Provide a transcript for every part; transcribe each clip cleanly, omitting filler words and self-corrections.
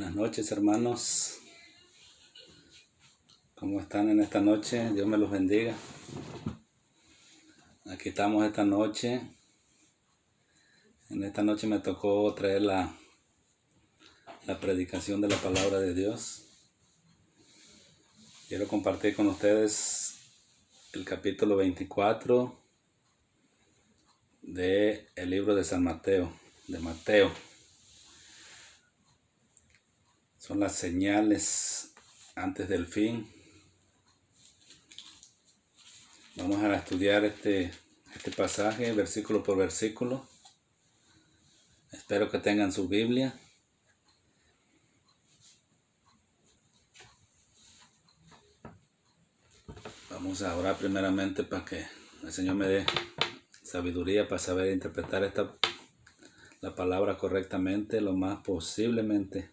Buenas noches, hermanos. ¿Cómo están en esta noche? Dios me los bendiga. Aquí estamos esta noche. En esta noche me tocó traer la predicación de la palabra de Dios. Quiero compartir con ustedes el capítulo 24 del libro de San Mateo, de Mateo. Son las señales antes del fin. Vamos a estudiar este pasaje, versículo por versículo. Espero que tengan su Biblia. Vamos a orar primeramente para que el Señor me dé sabiduría para saber interpretar la palabra correctamente, lo más posiblemente.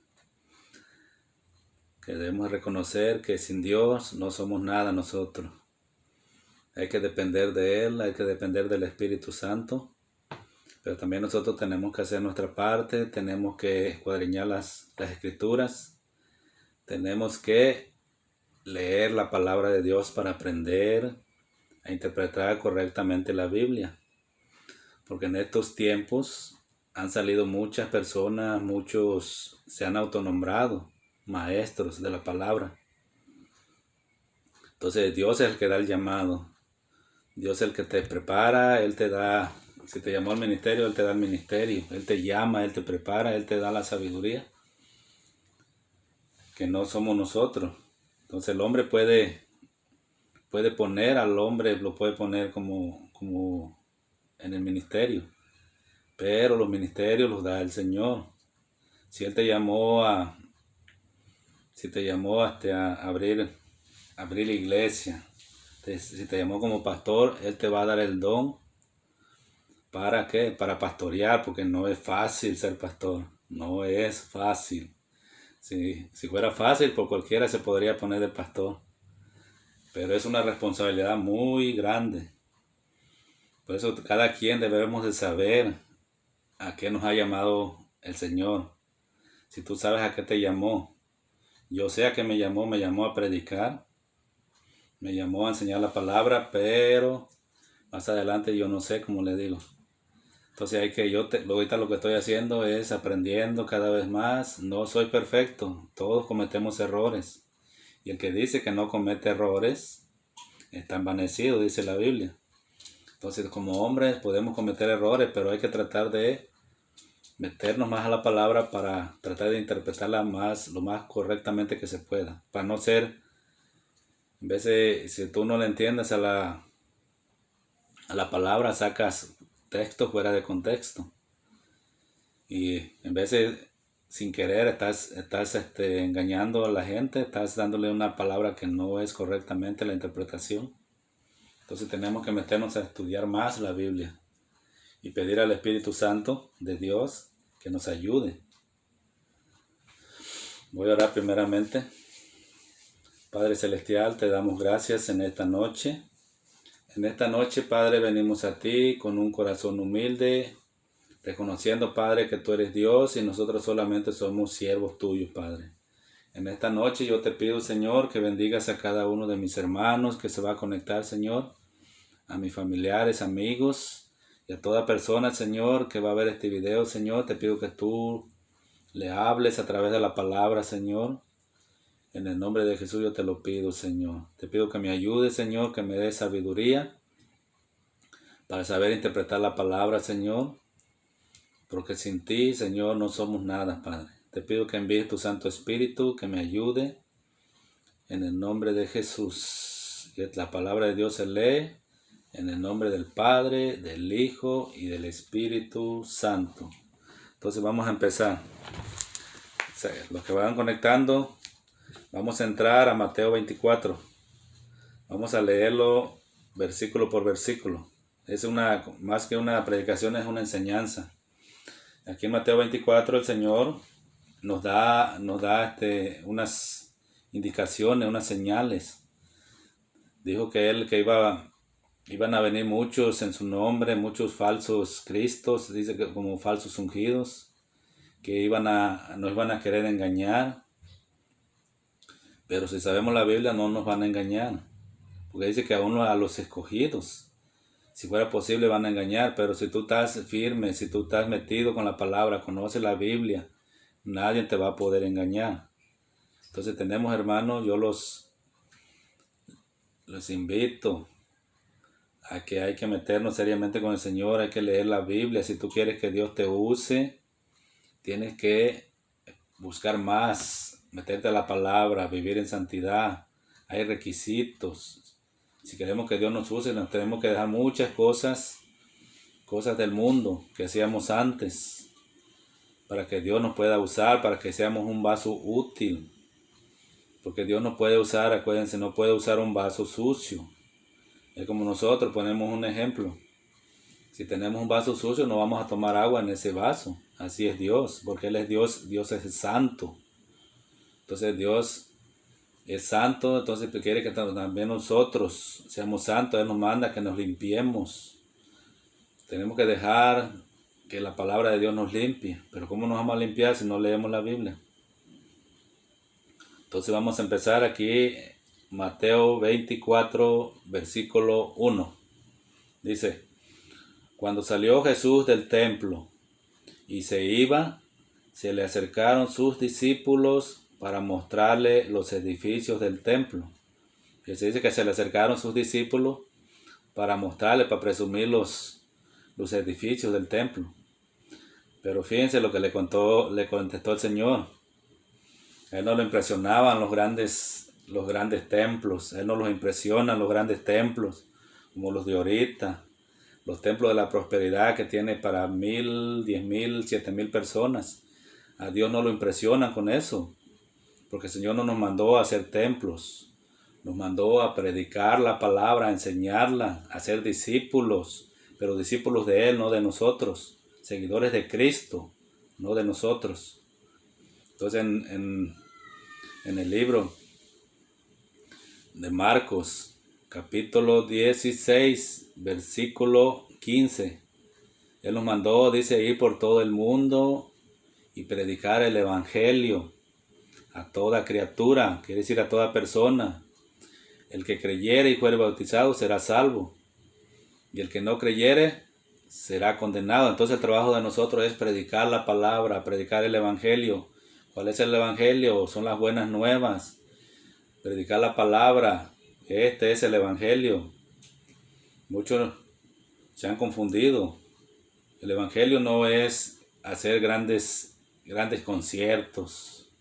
Que debemos reconocer que sin Dios no somos nada nosotros. Hay que depender de Él, hay que depender del Espíritu Santo. Pero también nosotros tenemos que hacer nuestra parte, tenemos que escuadriñar las Escrituras. Tenemos que leer la palabra de Dios para aprender a interpretar correctamente la Biblia. Porque en estos tiempos han salido muchas personas, muchos se han autonombrado maestros de la palabra. Entonces Dios es el que da el llamado. Dios es el que te prepara, Él te da, si te llamó al ministerio, Él te da el ministerio. Él te llama, Él te prepara, Él te da la sabiduría. Que no somos nosotros. Entonces el hombre puede poner al hombre, lo puede poner como en el ministerio. Pero los ministerios los da el Señor. Si Él te llamó a abrir la iglesia, si te llamó como pastor, Él te va a dar el don. ¿Para qué? Para pastorear, porque no es fácil ser pastor. No es fácil. Si fuera fácil, por cualquiera se podría poner de pastor. Pero es una responsabilidad muy grande. Por eso cada quien debemos de saber a qué nos ha llamado el Señor. Si tú sabes a qué te llamó. Yo sé a qué me llamó a predicar. Me llamó a enseñar la palabra, pero más adelante yo no sé, como le digo. Entonces ahorita lo que estoy haciendo es aprendiendo cada vez más. No soy perfecto, todos cometemos errores. Y el que dice que no comete errores, está envanecido, dice la Biblia. Entonces como hombres podemos cometer errores, pero hay que tratar de meternos más a la palabra para tratar de interpretarla lo más correctamente que se pueda. Para no ser, en vez de, si tú no le entiendes a la palabra, sacas texto fuera de contexto. Y en vez de, sin querer, estás engañando a la gente, estás dándole una palabra que no es correctamente la interpretación. Entonces tenemos que meternos a estudiar más la Biblia y pedir al Espíritu Santo de Dios que nos ayude. Voy a orar primeramente. Padre Celestial, te damos gracias en esta noche. En esta noche, Padre, venimos a ti con un corazón humilde, reconociendo, Padre, que tú eres Dios y nosotros solamente somos siervos tuyos, Padre. En esta noche yo te pido, Señor, que bendigas a cada uno de mis hermanos que se va a conectar, Señor, a mis familiares, amigos y a toda persona, Señor, que va a ver este video, Señor. Te pido que tú le hables a través de la palabra, Señor. En el nombre de Jesús yo te lo pido, Señor. Te pido que me ayudes, Señor, que me des sabiduría para saber interpretar la palabra, Señor. Porque sin ti, Señor, no somos nada, Padre. Te pido que envíes tu Santo Espíritu, que me ayude en el nombre de Jesús. Y la palabra de Dios se lee en el nombre del Padre, del Hijo y del Espíritu Santo. Entonces vamos a empezar. Los que van conectando, vamos a entrar a Mateo 24. Vamos a leerlo versículo por versículo. Más que una predicación, es una enseñanza. Aquí en Mateo 24 el Señor nos da unas indicaciones, unas señales. Dijo que iban a venir muchos en su nombre, muchos falsos cristos, dice que como falsos ungidos, que nos iban a querer engañar. Pero si sabemos la Biblia no nos van a engañar. Porque dice que aún a los escogidos, si fuera posible, van a engañar. Pero si tú estás firme, si tú estás metido con la palabra, conoces la Biblia, nadie te va a poder engañar. Entonces tenemos, hermanos, yo los invito a que hay que meternos seriamente con el Señor, hay que leer la Biblia. Si tú quieres que Dios te use, tienes que buscar más, meterte a la palabra, vivir en santidad. Hay requisitos. Si queremos que Dios nos use, nos tenemos que dejar muchas cosas del mundo que hacíamos antes, para que Dios nos pueda usar, para que seamos un vaso útil. Porque Dios no puede usar, acuérdense, no puede usar un vaso sucio. Es como nosotros, ponemos un ejemplo. Si tenemos un vaso sucio, no vamos a tomar agua en ese vaso. Así es Dios, porque Él es Dios, Dios es santo. Entonces Dios es santo, entonces quiere que también nosotros seamos santos. Él nos manda que nos limpiemos. Tenemos que dejar que la palabra de Dios nos limpie. Pero ¿cómo nos vamos a limpiar si no leemos la Biblia? Entonces vamos a empezar aquí, Mateo 24, versículo 1. Dice: cuando salió Jesús del templo y se iba, se le acercaron sus discípulos para mostrarle los edificios del templo. Que se dice que se le acercaron sus discípulos para mostrarle, para presumir los edificios del templo. Pero fíjense lo que le contestó el Señor. A Él no lo impresionaban los grandes templos. A Él no los impresionan los grandes templos, como los de ahorita. Los templos de la prosperidad que tiene para 1,000, 10,000, 7,000 personas. A Dios no lo impresionan con eso. Porque el Señor no nos mandó a hacer templos. Nos mandó a predicar la palabra, a enseñarla, a ser discípulos. Pero discípulos de Él, no de nosotros. Seguidores de Cristo, no de nosotros. Entonces en el libro de Marcos, capítulo 16, versículo 15, Él nos mandó, dice, ir por todo el mundo y predicar el evangelio a toda criatura, quiere decir a toda persona. El que creyere y fuere bautizado será salvo, y el que no creyere será condenado. Entonces el trabajo de nosotros es predicar la palabra, predicar el evangelio. ¿Cuál es el evangelio? Son las buenas nuevas. Predicar la palabra. Este es el evangelio. Muchos se han confundido. El evangelio no es hacer grandes conciertos.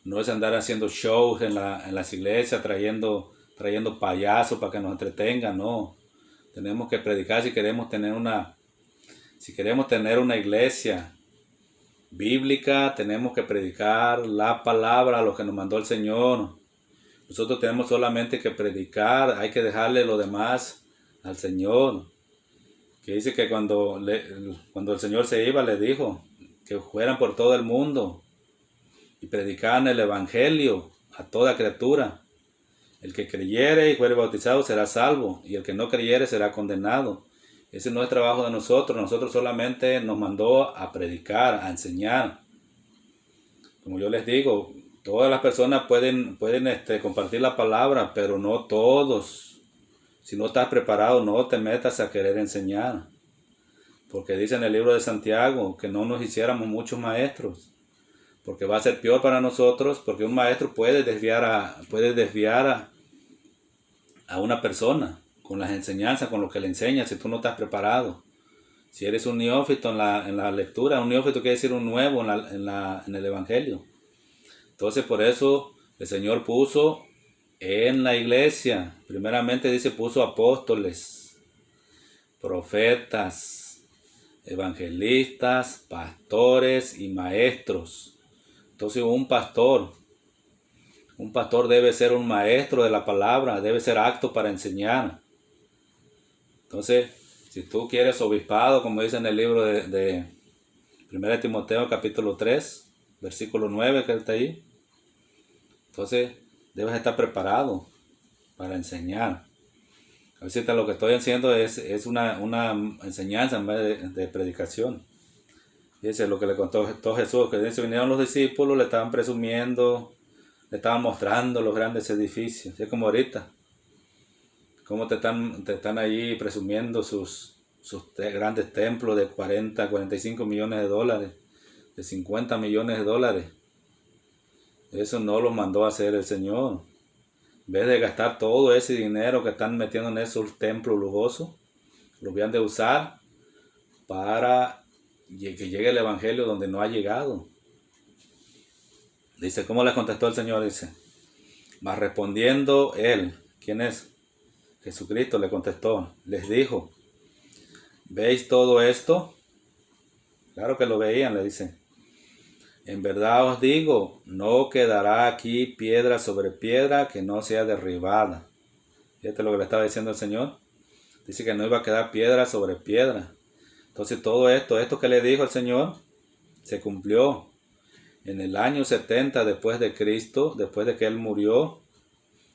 No es andar haciendo shows en las iglesias, trayendo payasos para que nos entretengan. No. Tenemos que predicar si queremos tener una iglesia bíblica. Tenemos que predicar la palabra, lo que nos mandó el Señor. Nosotros tenemos solamente que predicar, hay que dejarle lo demás al Señor. Que dice que cuando el Señor se iba, le dijo que fueran por todo el mundo y predicaran el evangelio a toda criatura. El que creyere y fuere bautizado será salvo, y el que no creyere será condenado. Ese no es trabajo de nosotros. Nosotros solamente nos mandó a predicar, a enseñar. Como yo les digo, todas las personas pueden compartir la palabra, pero no todos. Si no estás preparado, no te metas a querer enseñar. Porque dice en el libro de Santiago que no nos hiciéramos muchos maestros. Porque va a ser peor para nosotros, porque un maestro puede desviar a una persona con las enseñanzas, con lo que le enseña, si tú no estás preparado. Si eres un neófito en la lectura, un neófito quiere decir un nuevo en el evangelio. Entonces por eso el Señor puso en la iglesia, primeramente dice, puso apóstoles, profetas, evangelistas, pastores y maestros. Entonces un pastor debe ser un maestro de la palabra, debe ser apto para enseñar. Entonces, si tú quieres obispado, como dice en el libro de 1 Timoteo capítulo 3, versículo 9, que está ahí, entonces debes estar preparado para enseñar. Ahorita lo que estoy haciendo es una enseñanza en vez de predicación. Y ese es lo que le contó Jesús, que dice, vinieron los discípulos, le estaban presumiendo, le estaban mostrando los grandes edificios. Es como ahorita, cómo te están allí presumiendo sus grandes templos de 40, 45 millones de dólares, de 50 millones de dólares. Eso no lo mandó a hacer el Señor. En vez de gastar todo ese dinero que están metiendo en esos templos lujosos, lo habían de usar para que llegue el Evangelio donde no ha llegado. Dice, ¿cómo le contestó el Señor? Dice, mas respondiendo él, ¿quién es? Jesucristo le contestó, les dijo, ¿veis todo esto? Claro que lo veían, le dice. En verdad os digo, no quedará aquí piedra sobre piedra que no sea derribada. Fíjate lo que le estaba diciendo el Señor. Dice que no iba a quedar piedra sobre piedra. Entonces todo esto que le dijo el Señor, se cumplió. En el año 70 después de Cristo, después de que Él murió,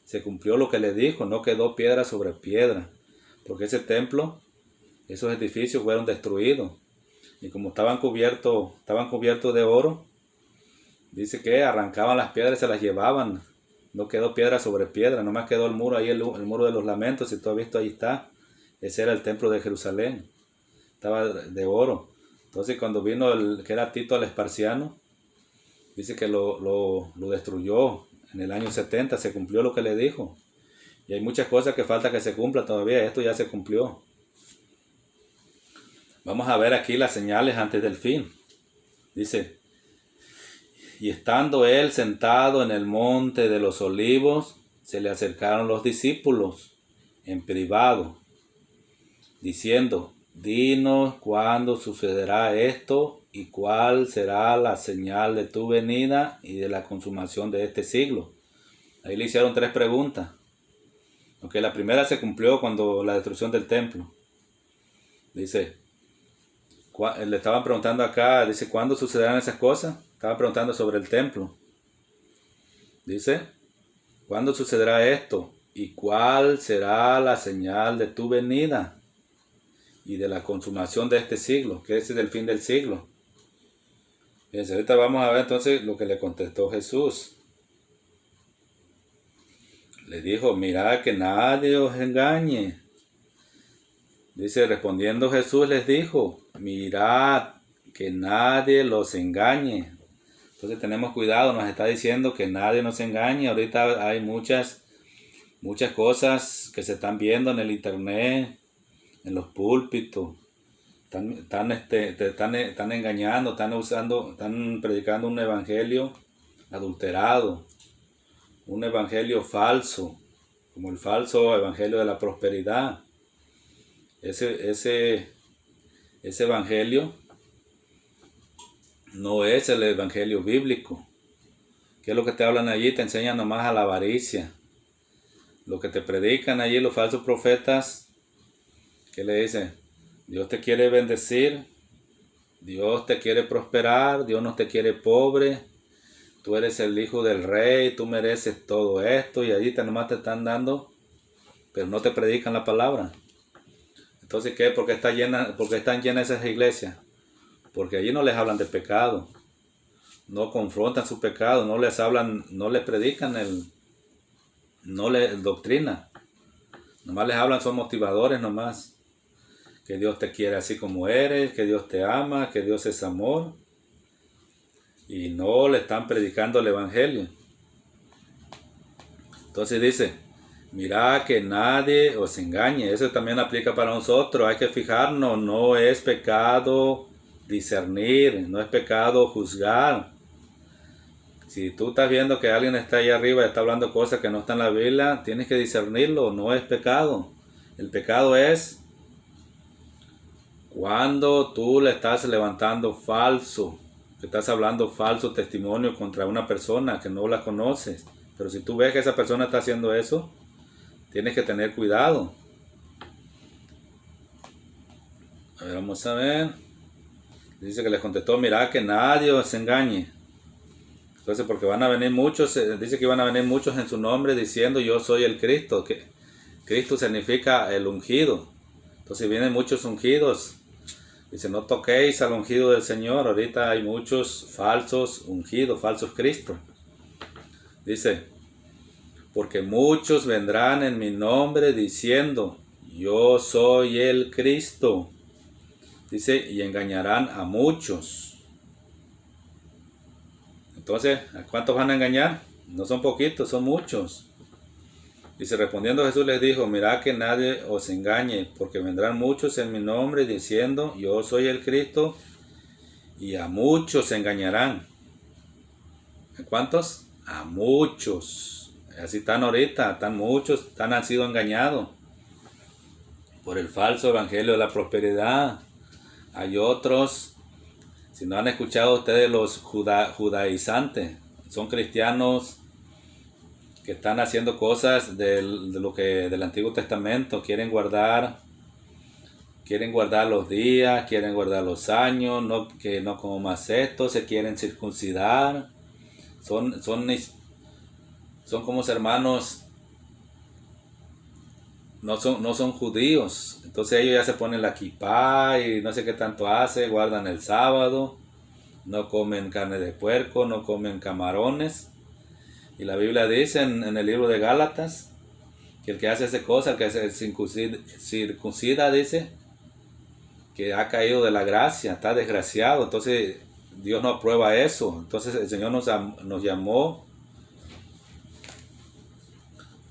se cumplió lo que le dijo, no quedó piedra sobre piedra. Porque ese templo, esos edificios fueron destruidos. Y como estaban cubiertos de oro, dice que arrancaban las piedras y se las llevaban. No quedó piedra sobre piedra, nomás quedó el muro ahí, el muro de los lamentos, si tú has visto, ahí está. Ese era el templo de Jerusalén. Estaba de oro. Entonces cuando vino que era Tito el Esparciano, dice que lo destruyó en el año 70, se cumplió lo que le dijo. Y hay muchas cosas que falta que se cumpla todavía, esto ya se cumplió. Vamos a ver aquí las señales antes del fin. Dice, y estando él sentado en el monte de los olivos, se le acercaron los discípulos en privado, diciendo, dinos cuándo sucederá esto y cuál será la señal de tu venida y de la consumación de este siglo. Ahí le hicieron 3 preguntas. Okay, la primera se cumplió cuando la destrucción del templo. Dice, le estaban preguntando acá, dice, ¿cuándo sucederán esas cosas? Estaban preguntando sobre el templo. Dice, ¿cuándo sucederá esto? ¿Y cuál será la señal de tu venida y de la consumación de este siglo? Que es del fin del siglo. Fíjense, ahorita vamos a ver entonces lo que le contestó Jesús. Le dijo, mirad que nadie os engañe. Dice, respondiendo Jesús les dijo, mirad que nadie los engañe. Entonces tenemos cuidado, nos está diciendo que nadie nos engañe. Ahorita hay muchas cosas que se están viendo en el internet, en los púlpitos. Están engañando, están predicando un evangelio adulterado, un evangelio falso, como el falso evangelio de la prosperidad. Ese evangelio no es el evangelio bíblico. ¿Qué es lo que te hablan allí? Te enseñan nomás a la avaricia. Lo que te predican allí los falsos profetas, ¿qué le dicen? Dios te quiere bendecir, Dios te quiere prosperar, Dios no te quiere pobre, tú eres el hijo del rey, tú mereces todo esto, y allí nomás te están dando, pero no te predican la palabra. Entonces, ¿qué? ¿Por qué están llenas esas iglesias? Porque allí no les hablan de pecado, no confrontan su pecado, no les hablan, no les predican no les doctrina, nomás les hablan, son motivadores nomás. Que Dios te quiere así como eres, que Dios te ama, que Dios es amor. Y no le están predicando el evangelio. Entonces dice, mirad que nadie os engañe. Eso también aplica para nosotros. Hay que fijarnos, no es pecado discernir, no es pecado juzgar. Si tú estás viendo que alguien está ahí arriba y está hablando cosas que no están en la Biblia, tienes que discernirlo, no es pecado. El pecado es cuando tú le estás levantando falso, que estás hablando falso testimonio contra una persona que no la conoces. Pero si tú ves que esa persona está haciendo eso, tienes que tener cuidado. A ver, vamos a ver. Dice que les contestó, mirad que nadie os engañe. Entonces, porque van a venir muchos, dice que van a venir muchos en su nombre diciendo yo soy el Cristo, que Cristo significa el ungido. Entonces vienen muchos ungidos Dice, no toquéis al ungido del Señor. Ahorita hay muchos falsos ungidos, falsos Cristos. Dice, porque muchos vendrán en mi nombre diciendo, yo soy el Cristo. Dice, y engañarán a muchos. Entonces, ¿a cuántos van a engañar? No son poquitos, son muchos. Dice, respondiendo Jesús les dijo, mirad que nadie os engañe, porque vendrán muchos en mi nombre diciendo, yo soy el Cristo, y a muchos engañarán. ¿A cuántos? A muchos. Así están ahorita, están muchos, han sido engañados por el falso evangelio de la prosperidad. Hay otros, si no han escuchado ustedes los judaizantes, son cristianos que están haciendo cosas del Antiguo Testamento, quieren guardar los días, quieren guardar los años, que no comas esto, se quieren circuncidar, son como hermanos, no son judíos, entonces ellos ya se ponen la kipá y no sé qué tanto hace, guardan el sábado, no comen carne de puerco, no comen camarones. Y la Biblia dice en el libro de Gálatas que el que hace esa cosa, el que se circuncida, dice que ha caído de la gracia, está desgraciado. Entonces Dios no aprueba eso. Entonces el Señor nos llamó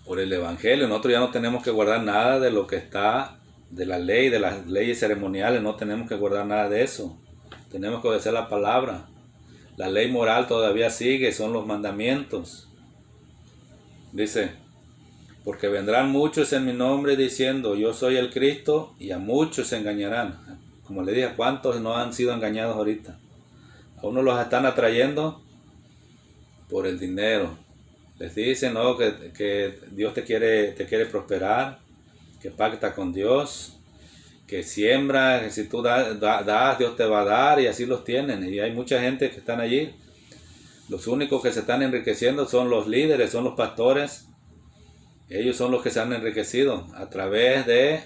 por el Evangelio. Nosotros ya no tenemos que guardar nada de lo que está, de la ley, de las leyes ceremoniales. No tenemos que guardar nada de eso. Tenemos que obedecer la palabra. La ley moral todavía sigue, son los mandamientos. Dice, porque vendrán muchos en mi nombre diciendo, yo soy el Cristo, y a muchos se engañarán. Como le dije, ¿cuántos no han sido engañados ahorita? A unos los están atrayendo por el dinero. Les dicen, no, que Dios te quiere prosperar, que pacta con Dios, que siembra, que si tú das, Dios te va a dar, y así los tienen. Y hay mucha gente que están allí. Los únicos que se están enriqueciendo son los líderes, son los pastores. Ellos son los que se han enriquecido a través de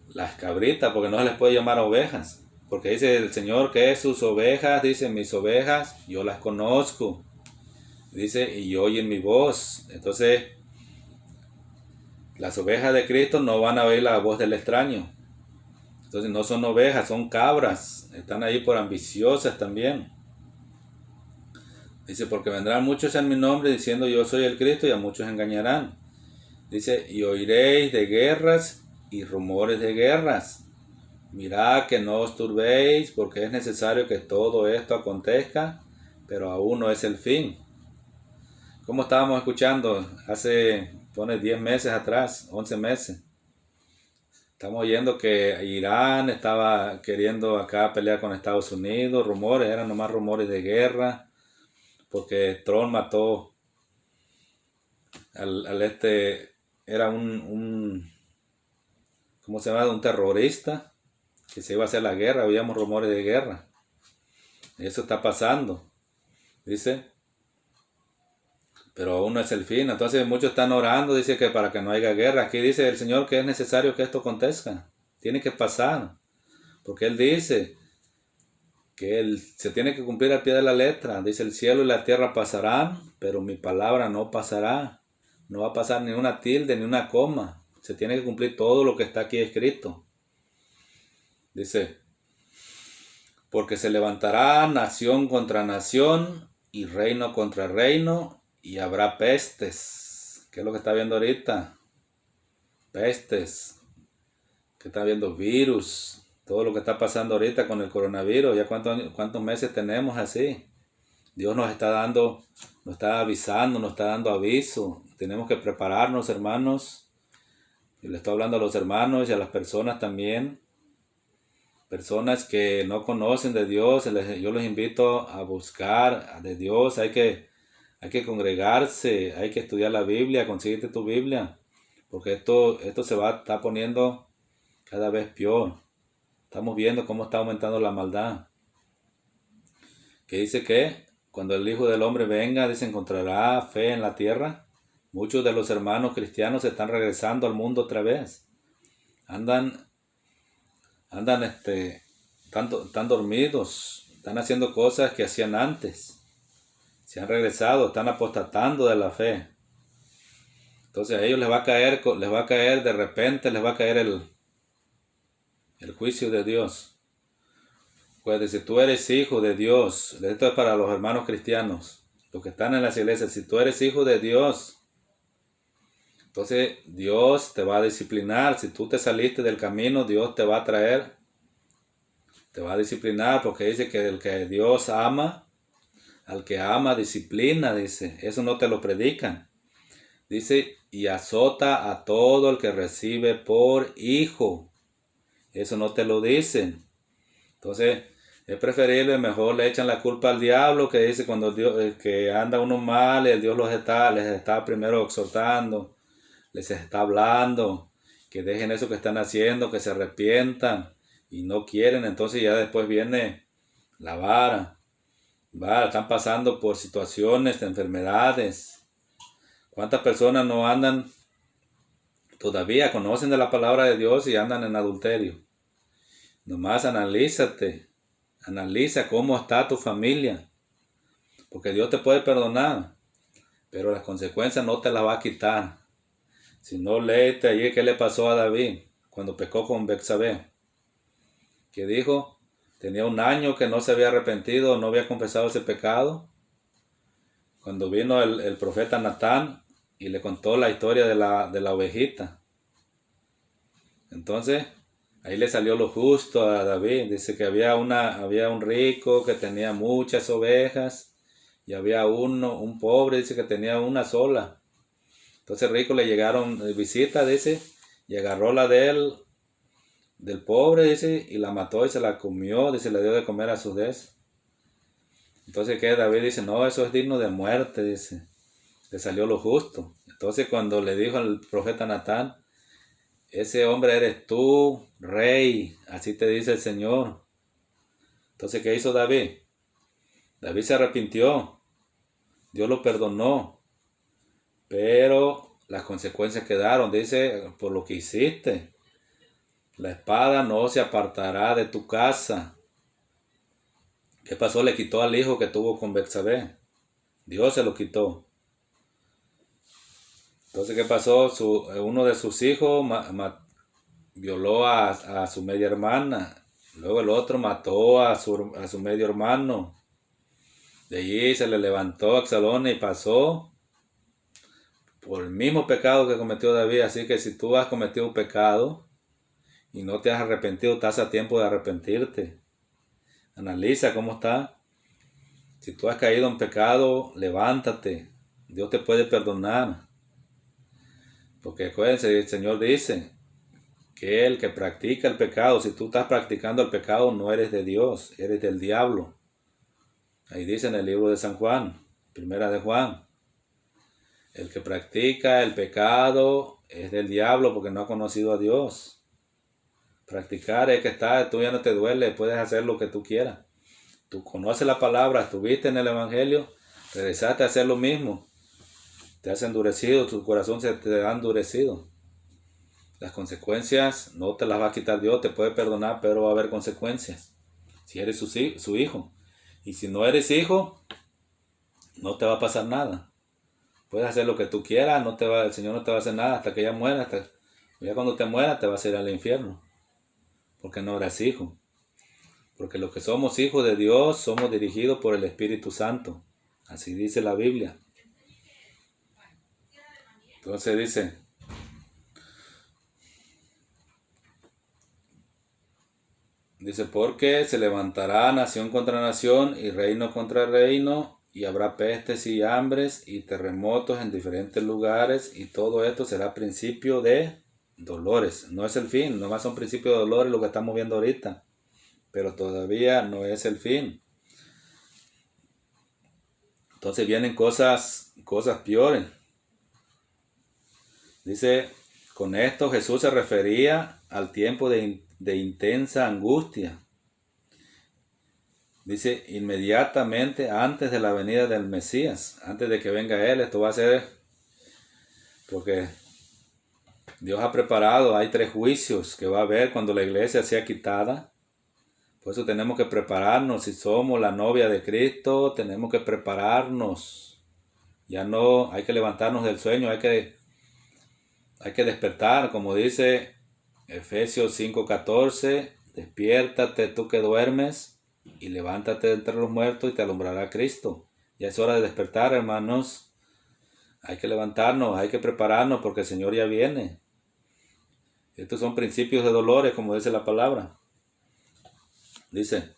las cabritas, porque no se les puede llamar ovejas. Porque dice el Señor que sus ovejas, dice, mis ovejas, yo las conozco. Dice, y oyen mi voz. Entonces, las ovejas de Cristo no van a oír la voz del extraño. Entonces no son ovejas, son cabras. Están ahí por ambiciosas también. Dice, porque vendrán muchos en mi nombre diciendo yo soy el Cristo, y a muchos engañarán. Dice, y oiréis de guerras y rumores de guerras. Mirad que no os turbéis, porque es necesario que todo esto acontezca, pero aún no es el fin. Como estábamos escuchando hace, 10 meses atrás, 11 meses. Estamos oyendo que Irán estaba queriendo acá pelear con Estados Unidos, rumores, eran nomás rumores de guerra, porque Trump mató era ¿cómo se llama? Un terrorista que se iba a hacer la guerra, oíamos rumores de guerra. Eso está pasando, dice, pero aún no es el fin. Entonces muchos están orando, dice que para que no haya guerra. Aquí dice el Señor que es necesario que esto acontezca, tiene que pasar, porque Él dice que se tiene que cumplir al pie de la letra. Dice, el cielo y la tierra pasarán, pero mi palabra no pasará. No va a pasar ni una tilde ni una coma. Se tiene que cumplir todo lo que está aquí escrito. Dice, porque se levantará nación contra nación y reino contra reino, y habrá pestes. ¿Qué es lo que está viendo ahorita? Pestes. ¿Qué está viendo? Virus. Todo lo que está pasando ahorita con el coronavirus. Ya cuántos meses tenemos así. Dios nos está dando, nos está avisando, nos está dando aviso. Tenemos que prepararnos, hermanos. Y le estoy hablando a los hermanos y a las personas también. Personas que no conocen de Dios, yo los invito a buscar de Dios. Hay que congregarse, hay que estudiar la Biblia, consíguete tu Biblia. Porque esto se está poniendo cada vez peor. Estamos viendo cómo está aumentando la maldad. Que dice que cuando el Hijo del Hombre venga, dice, encontrará fe en la tierra. Muchos de los hermanos cristianos están regresando al mundo otra vez. Andan andan, están dormidos, están haciendo cosas que hacían antes, se han regresado, están apostatando de la fe. Entonces a ellos les va a caer de repente, les va a caer el juicio de Dios. Pues si tú eres hijo de Dios, esto es para los hermanos cristianos, los que están en las iglesias, si tú eres hijo de Dios, entonces Dios te va a disciplinar. Si tú te saliste del camino, Dios te va a traer, te va a disciplinar, porque dice que el que Dios ama, al que ama disciplina, dice, eso no te lo predican. Dice, y azota a todo el que recibe por hijo. Eso no te lo dicen. Entonces, es preferible, mejor le echan la culpa al diablo, que dice cuando Dios, que anda uno mal, el Dios les está primero exhortando, les está hablando, que dejen eso que están haciendo, que se arrepientan, y no quieren. Entonces ya después viene la vara. Están pasando por situaciones de enfermedades. ¿Cuántas personas no andan todavía, conocen de la palabra de Dios y andan en adulterio? Nomás analízate, analiza cómo está tu familia, porque Dios te puede perdonar, pero las consecuencias no te las va a quitar. Si no, léete allí qué le pasó a David cuando pecó con Betsabé, que dijo, tenía 1 año que no se había arrepentido, no había confesado ese pecado. Cuando vino el profeta Natán y le contó la historia de la ovejita, entonces ahí le salió lo justo a David. Dice que había un rico que tenía muchas ovejas y había un pobre, dice que tenía una sola. Entonces el rico le llegaron visitas, dice, y agarró la del pobre, dice, y la mató y se la comió, dice, le dio de comer a sus des. Entonces que David dice, no, eso es digno de muerte, dice, le salió lo justo. Entonces cuando le dijo al profeta Natán, ese hombre eres tú, rey, así te dice el Señor. Entonces, ¿qué hizo David? David se arrepintió, Dios lo perdonó, pero las consecuencias quedaron, dice, por lo que hiciste. La espada no se apartará de tu casa. ¿Qué pasó? Le quitó al hijo que tuvo con Betsabé. Dios se lo quitó. Entonces, ¿qué pasó? Uno de sus hijos violó a su media hermana. Luego el otro mató a su medio hermano. De allí se le levantó Absalón y pasó por el mismo pecado que cometió David. Así que si tú has cometido un pecado y no te has arrepentido, estás a tiempo de arrepentirte. Analiza cómo está. Si tú has caído en pecado, levántate. Dios te puede perdonar. Porque acuérdense, el Señor dice que el que practica el pecado, si tú estás practicando el pecado, no eres de Dios, eres del diablo. Ahí dice en el libro de San Juan, primera de Juan. El que practica el pecado es del diablo porque no ha conocido a Dios. Practicar es que tú ya no te duele, puedes hacer lo que tú quieras. Tú conoces la palabra, estuviste en el Evangelio, regresaste a hacer lo mismo. Te has endurecido, tu corazón se te ha endurecido. Las consecuencias no te las va a quitar Dios, te puede perdonar, pero va a haber consecuencias. Si eres su hijo. Y si no eres hijo, no te va a pasar nada. Puedes hacer lo que tú quieras, el Señor no te va a hacer nada hasta que ya mueras. Ya cuando te mueras te vas a ir al infierno. Porque no eres hijo. Porque los que somos hijos de Dios somos dirigidos por el Espíritu Santo. Así dice la Biblia. Entonces dice, porque se levantará nación contra nación y reino contra reino, y habrá pestes y hambres y terremotos en diferentes lugares, y todo esto será principio de dolores. No es el fin, nomás son principios de dolores lo que estamos viendo ahorita, pero todavía no es el fin. Entonces vienen cosas peores. Dice, con esto Jesús se refería al tiempo de intensa angustia. Dice, inmediatamente antes de la venida del Mesías, antes de que venga Él, esto va a ser, porque Dios ha preparado, hay 3 juicios que va a haber cuando la iglesia sea quitada. Por eso tenemos que prepararnos. Si somos la novia de Cristo, tenemos que prepararnos. Ya no hay que levantarnos del sueño, hay que despertar, como dice Efesios 5:14, despiértate tú que duermes y levántate de entre los muertos y te alumbrará Cristo. Ya es hora de despertar, hermanos. Hay que levantarnos, hay que prepararnos porque el Señor ya viene. Estos son principios de dolores, como dice la palabra. Dice,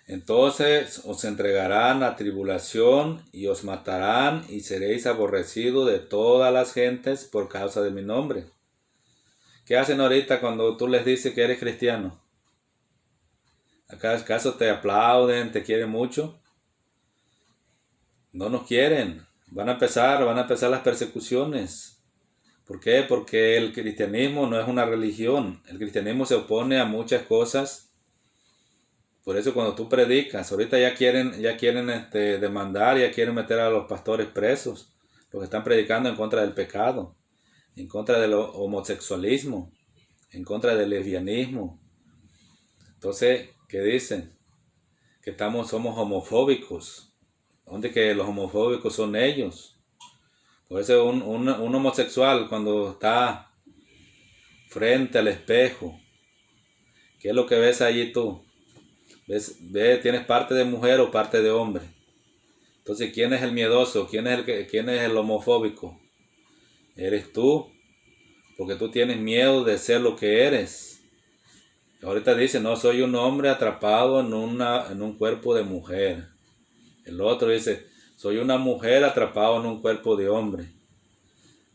entonces os entregarán a tribulación y os matarán y seréis aborrecidos de todas las gentes por causa de mi nombre. ¿Qué hacen ahorita cuando tú les dices que eres cristiano? ¿Acaso te aplauden, te quieren mucho? No nos quieren. Van a empezar las persecuciones. ¿Por qué? Porque el cristianismo no es una religión. El cristianismo se opone a muchas cosas. Por eso cuando tú predicas, ahorita ya quieren demandar, ya quieren meter a los pastores presos. Los que están predicando en contra del pecado, en contra del homosexualismo, en contra del lesbianismo. Entonces, ¿qué dicen? Que somos homofóbicos. ¿Dónde que los homofóbicos son ellos? Por eso un homosexual cuando está frente al espejo, ¿qué es lo que ves allí tú? ¿Tienes parte de mujer o parte de hombre? Entonces, ¿quién es el miedoso? ¿Quién es el homofóbico? Eres tú, porque tú tienes miedo de ser lo que eres. Ahorita dice, no, soy un hombre atrapado en un cuerpo de mujer. El otro dice, soy una mujer atrapado en un cuerpo de hombre.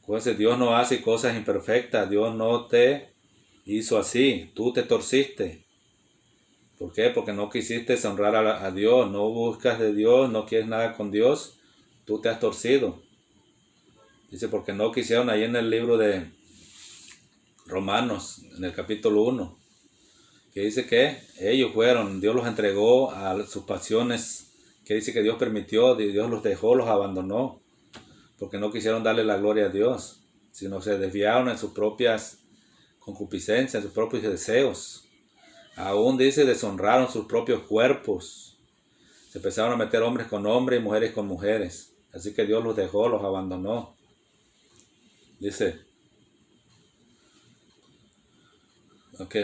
Entonces Dios no hace cosas imperfectas, Dios no te hizo así, tú te torciste. ¿Por qué? Porque no quisiste honrar a Dios, no buscas de Dios, no quieres nada con Dios, tú te has torcido. Dice, porque no quisieron ahí en el libro de Romanos, en el capítulo 1, que dice que ellos Dios los entregó a sus pasiones, que dice que Dios permitió, Dios los dejó, los abandonó, porque no quisieron darle la gloria a Dios, sino se desviaron en sus propias concupiscencias, en sus propios deseos. Aún dice, deshonraron sus propios cuerpos. Se empezaron a meter hombres con hombres y mujeres con mujeres. Así que Dios los dejó, los abandonó. Dice,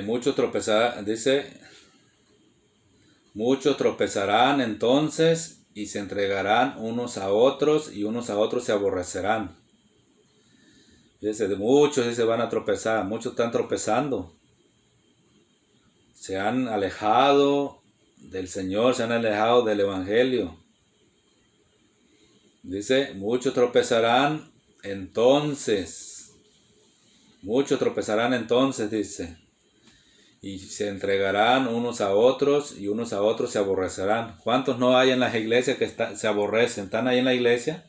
muchos tropezarán entonces y se entregarán unos a otros y unos a otros se aborrecerán. Dice, muchos van a tropezar, muchos están tropezando. Se han alejado del Señor, se han alejado del Evangelio. Dice, muchos tropezarán entonces. Muchos tropezarán entonces, dice. Y se entregarán unos a otros y unos a otros se aborrecerán. ¿Cuántos no hay en las iglesias que se aborrecen? Están ahí en la iglesia,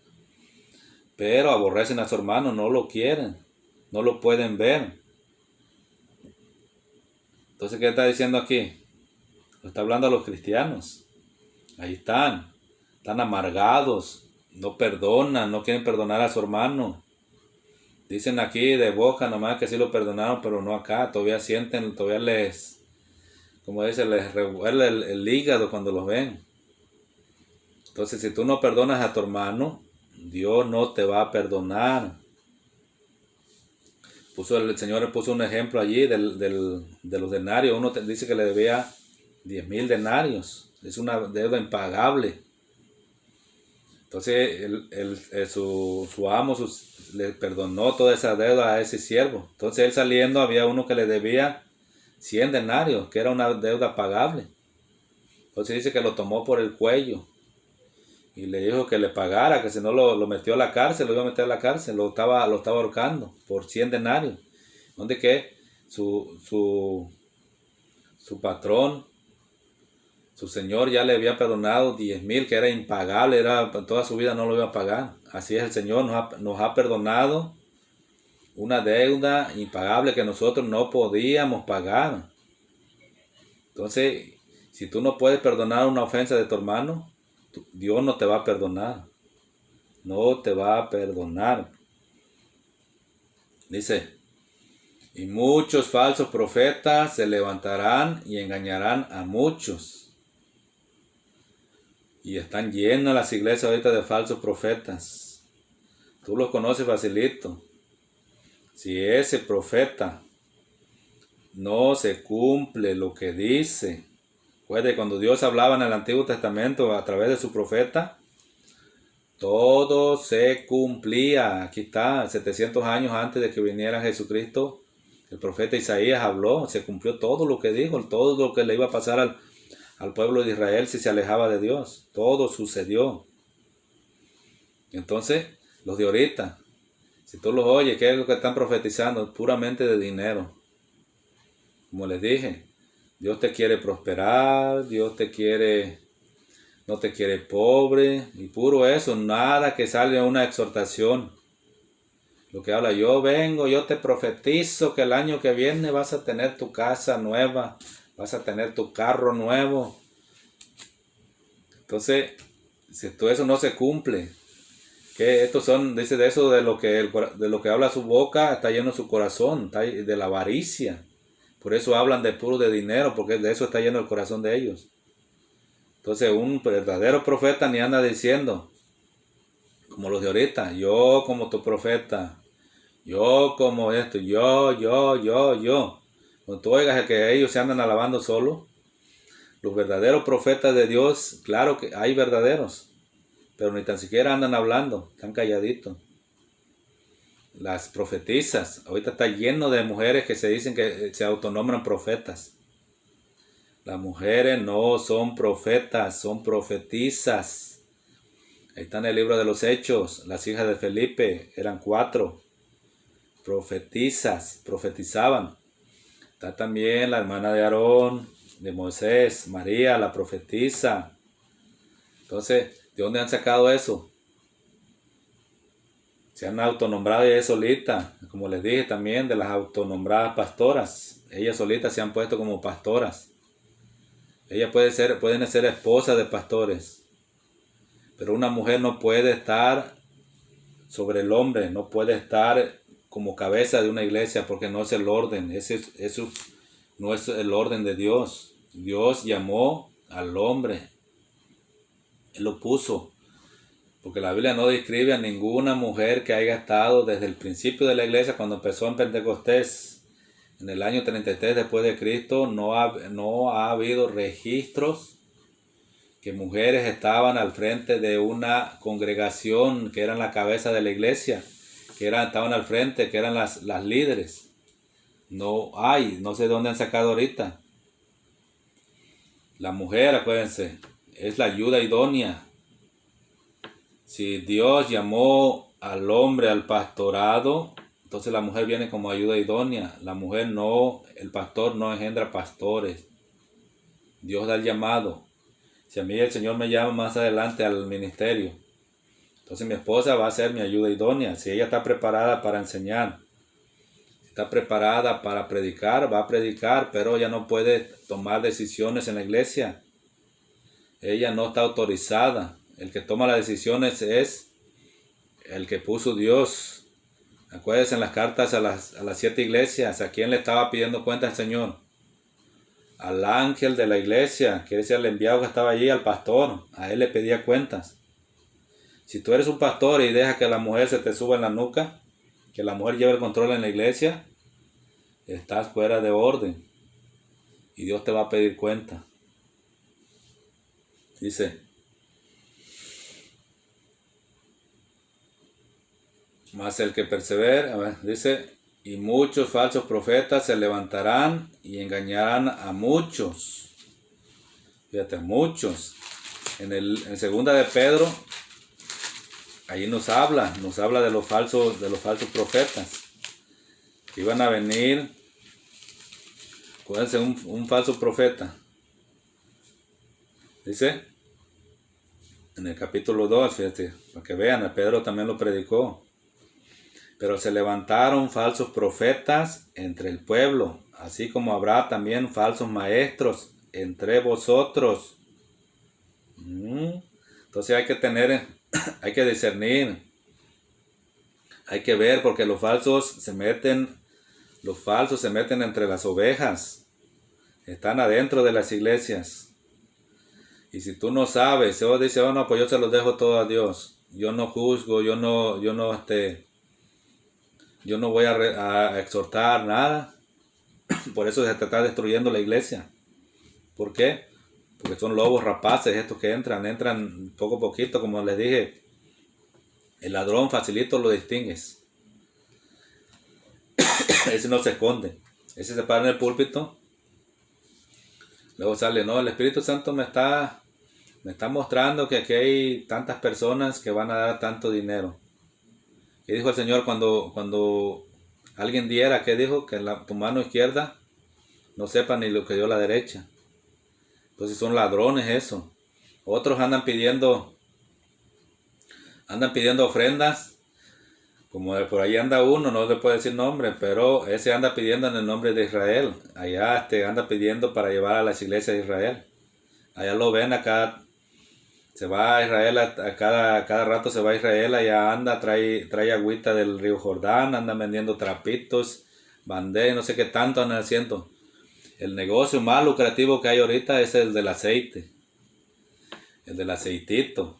pero aborrecen a su hermano, no lo quieren, no lo pueden ver. Entonces, ¿qué está diciendo aquí? Lo está hablando a los cristianos. Ahí están amargados, no perdonan, no quieren perdonar a su hermano. Dicen aquí de boca nomás que sí lo perdonaron, pero no acá, todavía sienten, todavía les revuelve el hígado cuando los ven. Entonces, si tú no perdonas a tu hermano, Dios no te va a perdonar. El Señor puso un ejemplo allí de los denarios. Uno dice que le debía 10,000 denarios. Es una deuda impagable. Entonces su amo le perdonó toda esa deuda a ese siervo. Entonces él saliendo había uno que le debía 100 denarios, que era una deuda pagable. Entonces dice que lo tomó por el cuello y le dijo que le pagara, que si no lo metió a la cárcel, lo iba a meter a la cárcel, lo estaba ahorcando por 100 denarios. Donde que su patrón, su señor ya le había perdonado 10,000, que era impagable, toda su vida no lo iba a pagar. Así es, el Señor nos ha perdonado una deuda impagable que nosotros no podíamos pagar. Entonces, si tú no puedes perdonar una ofensa de tu hermano, Dios no te va a perdonar. No te va a perdonar. Dice, Y muchos falsos profetas se levantarán y engañarán a muchos. Y están llenas las iglesias ahorita de falsos profetas. Tú los conoces facilito. Si ese profeta no se cumple lo que dice, pues cuando Dios hablaba en el Antiguo Testamento a través de su profeta, todo se cumplía. Aquí está, 700 años antes de que viniera Jesucristo, el profeta Isaías habló, se cumplió todo lo que dijo, todo lo que le iba a pasar al pueblo de Israel si se alejaba de Dios. Todo sucedió. Entonces, los de ahorita, si tú los oyes, ¿qué es lo que están profetizando? Puramente de dinero. Como les dije, Dios te quiere prosperar, Dios te quiere, no te quiere pobre, y puro eso, nada que salga una exhortación. Lo que habla, yo vengo, yo te profetizo que el año que viene vas a tener tu casa nueva, vas a tener tu carro nuevo. Entonces, si todo eso no se cumple, que estos son, dice de eso, de lo que habla su boca, está lleno su corazón, está de la avaricia. Por eso hablan de puro de dinero, porque de eso está lleno el corazón de ellos. Entonces, un verdadero profeta ni anda diciendo, como los de ahorita, yo como tu profeta, yo como esto, yo. Cuando tú oigas que ellos se andan alabando solo, los verdaderos profetas de Dios, claro que hay verdaderos, pero ni tan siquiera andan hablando, están calladitos. Las profetisas, ahorita está lleno de mujeres que se dicen que se autonombran profetas. Las mujeres no son profetas, son profetisas. Ahí está en el libro de los Hechos, las hijas de Felipe, eran 4. Profetisas, profetizaban. Está también la hermana de Aarón, de Moisés, María, la profetisa. Entonces, ¿de dónde han sacado eso? Se han autonombrado ellas solitas, como les dije también, de las autonombradas pastoras. Ellas solitas se han puesto como pastoras. Ellas pueden ser esposas de pastores. Pero una mujer no puede estar sobre el hombre, no puede estar como cabeza de una iglesia porque no es el orden. Eso no es el orden de Dios. Dios llamó al hombre. Él lo puso. Porque la Biblia no describe a ninguna mujer que haya estado desde el principio de la iglesia, cuando empezó en Pentecostés, en el año 33 después de Cristo, no ha habido registros que mujeres estaban al frente de una congregación, que eran la cabeza de la iglesia, estaban al frente, que eran las líderes. No hay, no sé de dónde han sacado ahorita. La mujer, acuérdense, es la ayuda idónea. Si Dios llamó al hombre al pastorado, entonces la mujer viene como ayuda idónea. La mujer no, el pastor no engendra pastores. Dios da el llamado. Si a mí el Señor me llama más adelante al ministerio, entonces mi esposa va a ser mi ayuda idónea. Si ella está preparada para enseñar, si está preparada para predicar, va a predicar, pero ella no puede tomar decisiones en la iglesia. Ella no está autorizada. El que toma las decisiones es el que puso Dios. Acuérdense en las cartas a las 7 iglesias, ¿a quién le estaba pidiendo cuenta el Señor? Al ángel de la iglesia, quiere decir al enviado que estaba allí, al pastor. A él le pedía cuentas. Si tú eres un pastor y dejas que la mujer se te suba en la nuca, que la mujer lleve el control en la iglesia, estás fuera de orden. Y Dios te va a pedir cuenta. Dice, mas el que persevera, dice, y muchos falsos profetas se levantarán y engañarán a muchos. Fíjate, muchos. En segunda de Pedro, ahí nos habla de los falsos profetas. Que iban a venir, acuérdense, un falso profeta. Dice, en el capítulo 2, fíjate, para que vean, a Pedro también lo predicó. Pero se levantaron falsos profetas entre el pueblo, así como habrá también falsos maestros entre vosotros. Entonces hay que discernir, hay que ver, porque los falsos se meten Los falsos se meten entre las ovejas. Están adentro de las iglesias. Y si tú no sabes, o dice, oh no, pues yo se los dejo todo a Dios. Yo no juzgo, yo no voy a exhortar nada. Por eso se está destruyendo la iglesia. ¿Por qué? Porque son lobos rapaces estos que entran poco a poquito, como les dije. El ladrón facilito lo distingues. Ese no se esconde. Ese se para en el púlpito. Luego sale, no, el Espíritu Santo me está mostrando que aquí hay tantas personas que van a dar tanto dinero. ¿Qué dijo el Señor cuando alguien diera? ¿Qué dijo? Que tu mano izquierda no sepa ni lo que dio la derecha. Entonces son ladrones eso. Otros andan pidiendo ofrendas. Como por ahí anda uno, no le puedo decir nombre, pero ese anda pidiendo en el nombre de Israel. Allá anda pidiendo para llevar a las iglesias de Israel. Allá lo ven, acá se va a Israel, a cada rato se va a Israel, allá anda, trae agüita del río Jordán, anda vendiendo trapitos, banderas, no sé qué tanto andan haciendo. El negocio más lucrativo que hay ahorita es el del aceite. El del aceitito.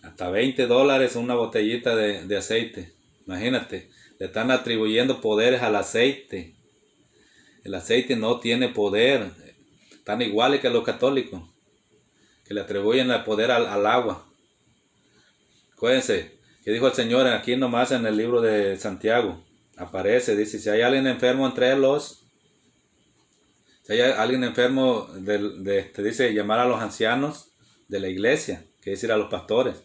Hasta $20 una botellita de aceite. Imagínate, le están atribuyendo poderes al aceite. El aceite no tiene poder. Están iguales que los católicos, que le atribuyen el poder al agua. Acuérdense, que dijo el Señor aquí nomás en el libro de Santiago. Aparece, dice, si hay alguien enfermo entre si hay alguien enfermo, dice llamar a los ancianos de la iglesia, que es decir a los pastores.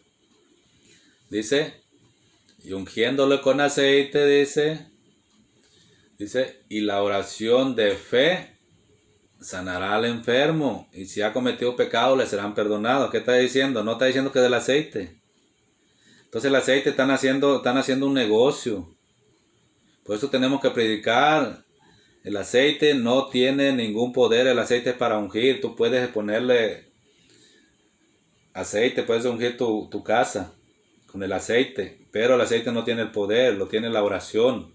Dice, y ungiéndole con aceite, dice, y la oración de fe sanará al enfermo, y si ha cometido pecado le serán perdonados. ¿Qué está diciendo? No está diciendo que del aceite. Entonces el aceite están haciendo un negocio. Por eso tenemos que predicar. El aceite no tiene ningún poder, el aceite es para ungir. Tú puedes ponerle aceite, puedes ungir tu casa con el aceite, pero el aceite no tiene el poder, lo tiene la oración.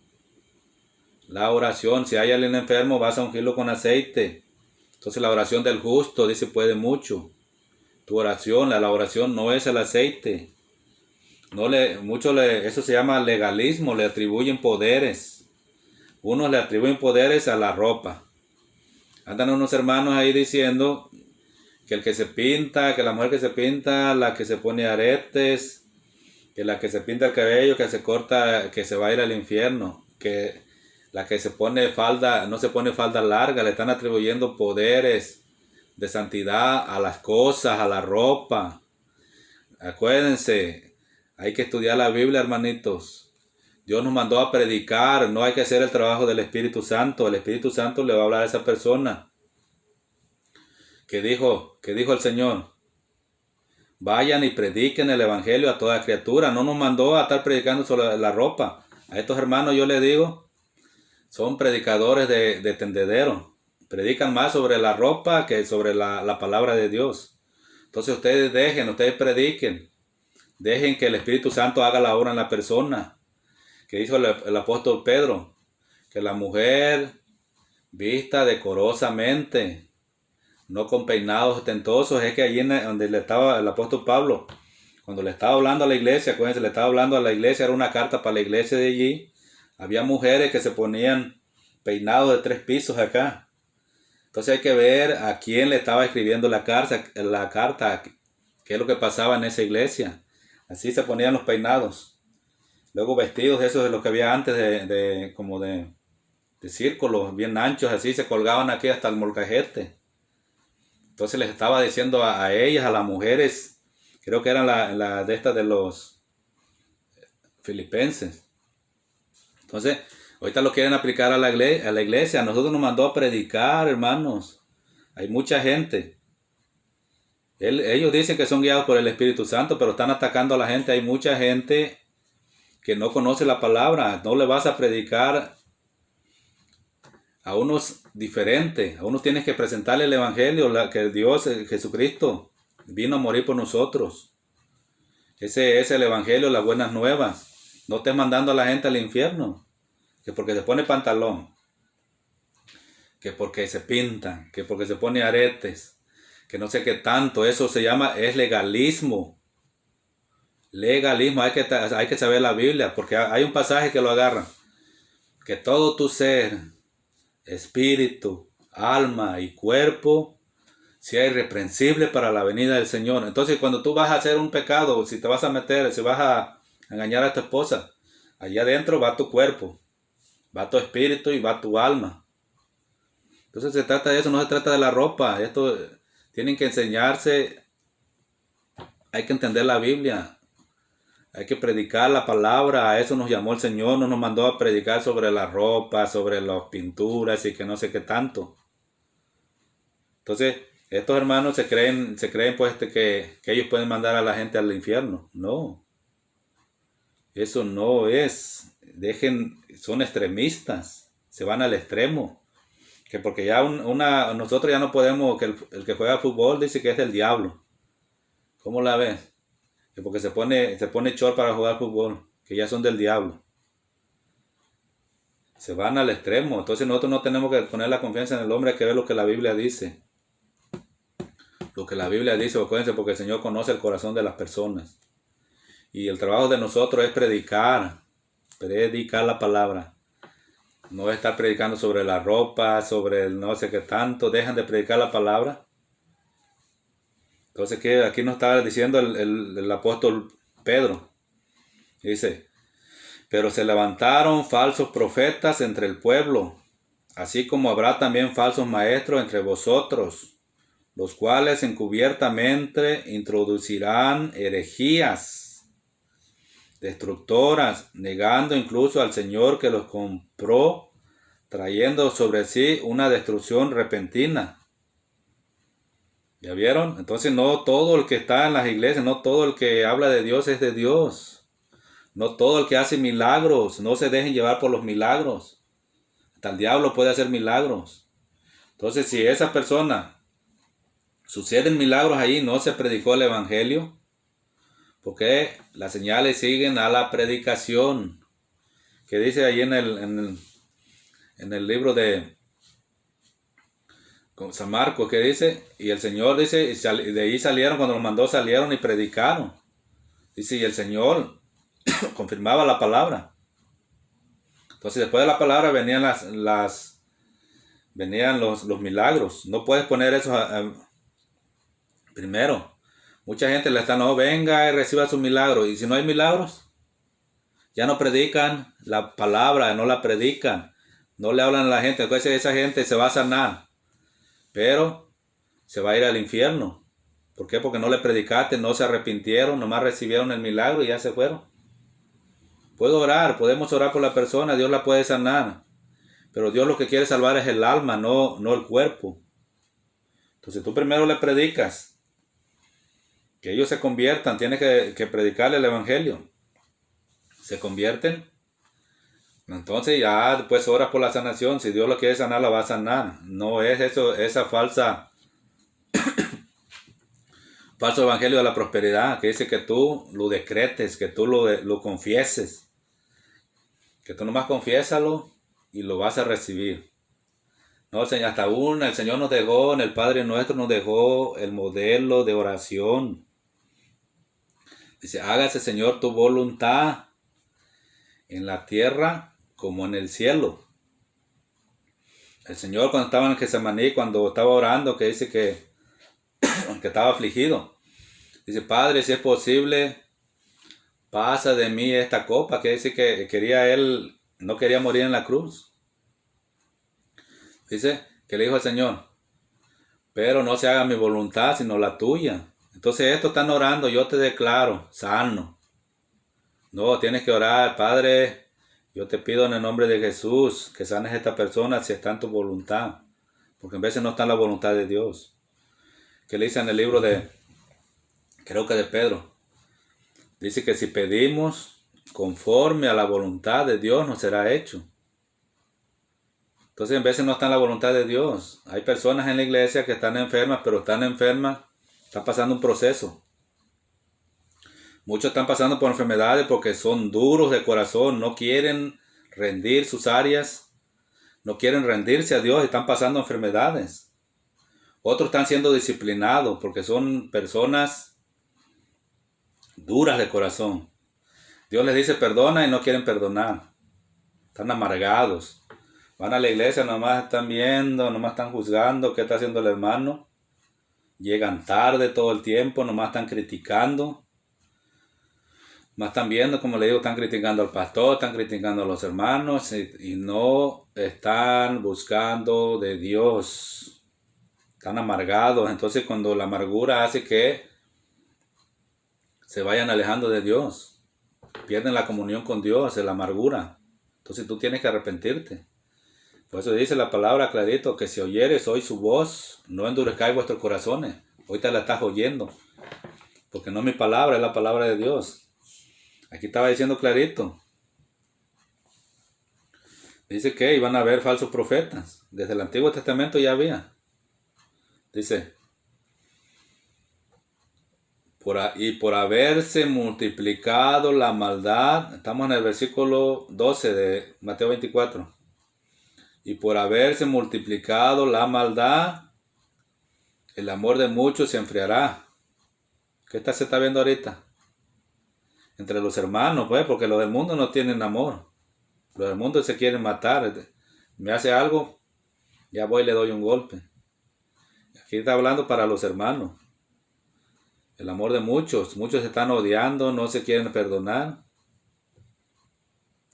La oración, si hay alguien enfermo, vas a ungirlo con aceite. Entonces la oración del justo, dice, puede mucho. Tu oración, la oración no es el aceite. Eso se llama legalismo, le atribuyen poderes. Unos le atribuyen poderes a la ropa. Andan unos hermanos ahí diciendo que el que se pinta, que la mujer que se pinta, la que se pone aretes, que la que se pinta el cabello, que se corta, que se va a ir al infierno, que la que se pone falda, no se pone falda larga, le están atribuyendo poderes de santidad a las cosas, a la ropa. Acuérdense, hay que estudiar la Biblia, hermanitos. Dios nos mandó a predicar, no hay que hacer el trabajo del Espíritu Santo. El Espíritu Santo le va a hablar a esa persona. ¿Qué dijo el Señor? Vayan y prediquen el Evangelio a toda criatura. No nos mandó a estar predicando sobre la ropa. A estos hermanos yo les digo, son predicadores de tendedero. Predican más sobre la ropa que sobre la palabra de Dios. Entonces ustedes prediquen. Dejen que el Espíritu Santo haga la obra en la persona. Que dijo el apóstol Pedro, que la mujer vista decorosamente, no con peinados ostentosos. Es que allí donde le estaba el apóstol Pablo, cuando le estaba hablando a la iglesia, acuérdense, le estaba hablando a la iglesia, era una carta para la iglesia de allí. Había mujeres que se ponían peinados de 3 pisos acá. Entonces hay que ver a quién le estaba escribiendo la carta, qué es lo que pasaba en esa iglesia. Así se ponían los peinados. Luego vestidos esos de los que había antes como de círculos bien anchos, así se colgaban aquí hasta el molcajete. Entonces les estaba diciendo a ellas, a las mujeres, creo que eran la de estas de los filipenses. Entonces, ahorita lo quieren aplicar a la iglesia. A nosotros nos mandó a predicar, hermanos. Hay mucha gente. Ellos dicen que son guiados por el Espíritu Santo, pero están atacando a la gente. Hay mucha gente que no conoce la palabra. No le vas a predicar a unos diferentes. A unos tienes que presentarle el Evangelio, que Dios, Jesucristo, vino a morir por nosotros. Ese es el Evangelio, las buenas nuevas. No estés mandando a la gente al infierno, que porque se pone pantalón. que porque se pintan, que porque se pone aretes, que no sé qué tanto. Eso se llama, es legalismo. Legalismo, hay que saber la Biblia, porque hay un pasaje que lo agarra, que todo tu ser, espíritu, alma y cuerpo sea irreprensible para la venida del Señor. Entonces, cuando tú vas a hacer un pecado, si te vas a meter, si vas a engañar a tu esposa, allá adentro va tu cuerpo, va tu espíritu y va tu alma. Entonces se trata de eso, no se trata de la ropa. Esto tienen que enseñarse, hay que entender la Biblia, hay que predicar la palabra. A eso nos llamó el Señor, no nos mandó a predicar sobre la ropa, sobre las pinturas y que no sé qué tanto. Entonces, estos hermanos se creen pues que ellos pueden mandar a la gente al infierno. No, eso no es. Son extremistas, se van al extremo. Que porque ya nosotros ya no podemos, que el que juega fútbol dice que es del diablo. ¿Cómo la ves? Que porque se pone short para jugar fútbol, que ya son del diablo. Se van al extremo. Entonces nosotros no tenemos que poner la confianza en el hombre, hay que ver lo que la Biblia dice. Lo que la Biblia dice, acuérdense, porque el Señor conoce el corazón de las personas. Y el trabajo de nosotros es predicar la palabra. No estar predicando sobre la ropa, sobre el no sé qué tanto. Dejan de predicar la palabra. Entonces, ¿qué? Aquí nos está diciendo el apóstol Pedro. Dice, pero se levantaron falsos profetas entre el pueblo, así como habrá también falsos maestros entre vosotros, los cuales encubiertamente introducirán herejías destructoras, negando incluso al Señor que los compró, trayendo sobre sí una destrucción repentina. ¿Ya vieron? Entonces no todo el que está en las iglesias, no todo el que habla de Dios es de Dios. No todo el que hace milagros, no se dejen llevar por los milagros. Hasta el diablo puede hacer milagros. Entonces si esa persona suceden milagros ahí, no se predicó el evangelio, porque las señales siguen a la predicación. Que dice ahí en el libro de San Marcos, que dice, y el Señor dice, y de ahí salieron, cuando los mandó salieron y predicaron. Dice, y el Señor confirmaba la palabra. Entonces después de la palabra venían venían los milagros. No puedes poner eso primero. Mucha gente le está, no, venga y reciba su milagro. Y si no hay milagros, ya no predican la palabra, no la predican. No le hablan a la gente. Entonces esa gente se va a sanar, pero se va a ir al infierno. ¿Por qué? Porque no le predicaste, no se arrepintieron, nomás recibieron el milagro y ya se fueron. Puedo orar, podemos orar por la persona, Dios la puede sanar. Pero Dios lo que quiere salvar es el alma, no el cuerpo. Entonces tú primero le predicas, que ellos se conviertan, tienes que predicarle el evangelio. Se convierten, entonces ya después oras por la sanación. Si Dios lo quiere sanar, la va a sanar. No es eso, esa falso evangelio de la prosperidad, que dice que tú lo decretes, que tú lo confieses, que tú nomás confiésalo y lo vas a recibir. No, hasta el Señor nos dejó, en el Padre Nuestro nos dejó el modelo de oración. Dice, hágase, Señor, tu voluntad en la tierra como en el cielo. El Señor, cuando estaba en Getsemaní, cuando estaba orando, que dice que estaba afligido, dice, Padre, si es posible, pasa de mí esta copa, que dice que él no quería morir en la cruz. Dice que le dijo al Señor, pero no se haga mi voluntad, sino la tuya. Entonces estos están orando, yo te declaro sano. No, tienes que orar, Padre, yo te pido en el nombre de Jesús que sanes a esta persona si está en tu voluntad. Porque en veces no está en la voluntad de Dios. Que le dice en el libro creo que de Pedro. Dice que si pedimos conforme a la voluntad de Dios, nos será hecho. Entonces en veces no está en la voluntad de Dios. Hay personas en la iglesia que están enfermas, pero están pasando un proceso. Muchos están pasando por enfermedades porque son duros de corazón, no quieren rendir sus áreas, no quieren rendirse a Dios, están pasando enfermedades. Otros están siendo disciplinados porque son personas duras de corazón. Dios les dice perdona y no quieren perdonar. Están amargados. Van a la iglesia, nomás están viendo, nomás están juzgando qué está haciendo el hermano. Llegan tarde todo el tiempo, nomás están criticando. Nomás están viendo, como le digo, están criticando al pastor, están criticando a los hermanos y no están buscando de Dios. Están amargados. Entonces cuando la amargura hace que se vayan alejando de Dios, pierden la comunión con Dios, es la amargura. Entonces tú tienes que arrepentirte. Por eso dice la palabra clarito, que si oyeres hoy su voz, no endurezcáis vuestros corazones. Hoy te la estás oyendo, porque no es mi palabra, es la palabra de Dios. Aquí estaba diciendo clarito. Dice que iban a haber falsos profetas. Desde el Antiguo Testamento ya había. Dice, y por haberse multiplicado la maldad, estamos en el versículo 12 de Mateo 24. Y por haberse multiplicado la maldad, el amor de muchos se enfriará. ¿Qué se está viendo ahorita? Entre los hermanos, pues, porque los del mundo no tienen amor. Los del mundo se quieren matar. Me hace algo, ya voy y le doy un golpe. Aquí está hablando para los hermanos. El amor de muchos. Muchos se están odiando, no se quieren perdonar.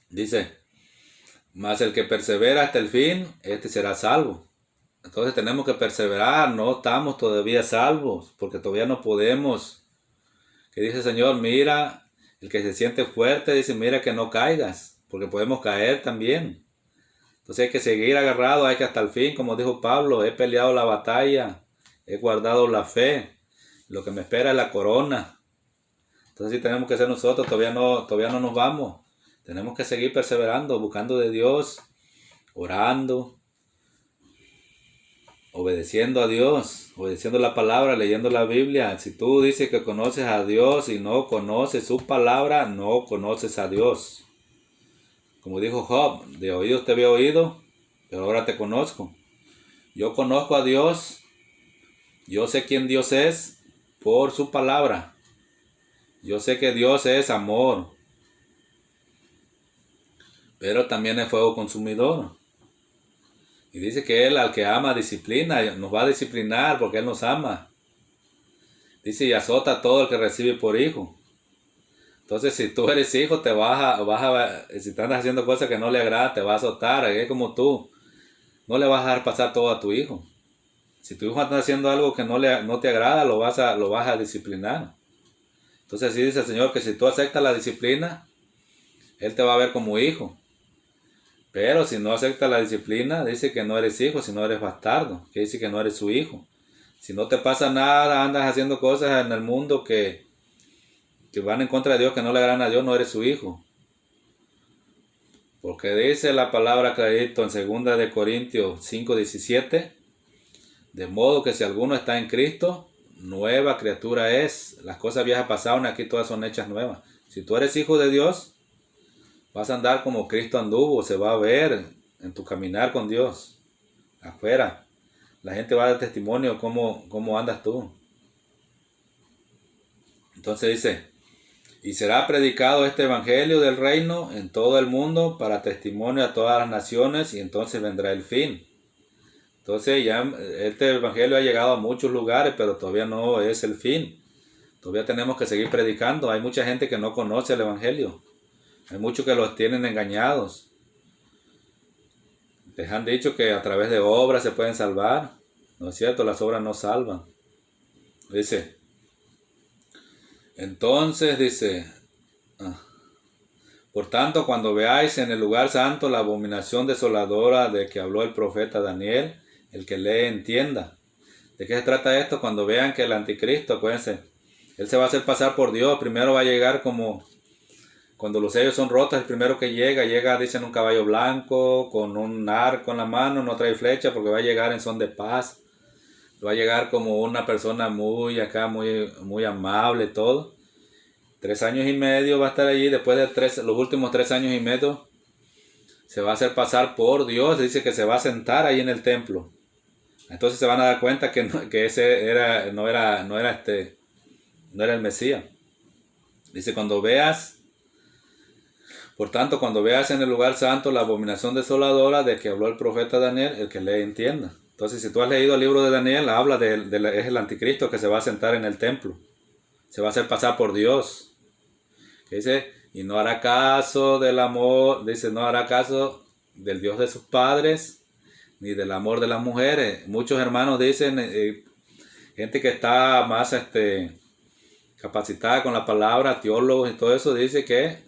Dice, mas el que persevera hasta el fin, este será salvo. Entonces tenemos que perseverar, no estamos todavía salvos, porque todavía no podemos. Que dice el Señor, mira, el que se siente fuerte, dice, mira que no caigas, porque podemos caer también. Entonces hay que seguir agarrado, hay que hasta el fin, como dijo Pablo, he peleado la batalla, he guardado la fe, lo que me espera es la corona. Entonces sí tenemos que ser nosotros, todavía no nos vamos. Tenemos que seguir perseverando, buscando de Dios, orando, obedeciendo a Dios, obedeciendo la palabra, leyendo la Biblia. Si tú dices que conoces a Dios y no conoces su palabra, no conoces a Dios. Como dijo Job, de oídos te había oído, pero ahora te conozco. Yo conozco a Dios, yo sé quién Dios es por su palabra. Yo sé que Dios es amor, pero también es fuego consumidor. Y dice que Él al que ama disciplina, nos va a disciplinar porque Él nos ama. Dice, y azota a todo el que recibe por hijo. Entonces si tú eres hijo, si estás haciendo cosas que no le agradan, te va a azotar. Es como tú, no le vas a dejar pasar todo a tu hijo. Si tu hijo está haciendo algo que no te agrada, lo vas a disciplinar. Entonces así dice el Señor, que si tú aceptas la disciplina, Él te va a ver como hijo. Pero si no aceptas la disciplina, dice que no eres hijo, sino eres bastardo. Que dice que no eres su hijo. Si no te pasa nada, andas haciendo cosas en el mundo que van en contra de Dios, que no le agradan a Dios, no eres su hijo. Porque dice la palabra clarito en 2 de Corintios 5:17, de modo que si alguno está en Cristo, nueva criatura es. Las cosas viejas pasaron, aquí todas son hechas nuevas. Si tú eres hijo de Dios, vas a andar como Cristo anduvo, se va a ver en tu caminar con Dios. Afuera, la gente va a dar testimonio cómo andas tú. Entonces dice, y será predicado este evangelio del reino en todo el mundo para testimonio a todas las naciones y entonces vendrá el fin. Entonces ya este evangelio ha llegado a muchos lugares, pero todavía no es el fin. Todavía tenemos que seguir predicando. Hay mucha gente que no conoce el evangelio. Hay muchos que los tienen engañados. Les han dicho que a través de obras se pueden salvar. No es cierto, las obras no salvan. Dice, entonces dice, por tanto, cuando veáis en el lugar santo la abominación desoladora de que habló el profeta Daniel, el que lee entienda. ¿De qué se trata esto? Cuando vean que el anticristo, acuérdense, él se va a hacer pasar por Dios. Primero va a llegar como cuando los sellos son rotos, el primero que llega, dicen, un caballo blanco, con un arco en la mano, no trae flecha, porque va a llegar en son de paz. Va a llegar como una persona muy amable, todo. 3 años y medio va a estar allí. Después de los últimos 3 años y medio, se va a hacer pasar por Dios, dice que se va a sentar ahí en el templo. Entonces se van a dar cuenta que ese no era el Mesías. Dice, por tanto, cuando veas en el lugar santo la abominación desoladora de que habló el profeta Daniel, el que lee entienda. Entonces, si tú has leído el libro de Daniel, habla es el anticristo que se va a sentar en el templo. Se va a hacer pasar por Dios. Que dice, y no hará caso del amor, dice, no hará caso del Dios de sus padres, ni del amor de las mujeres. Muchos hermanos dicen, gente que está más capacitada con la palabra, teólogos y todo eso, dice que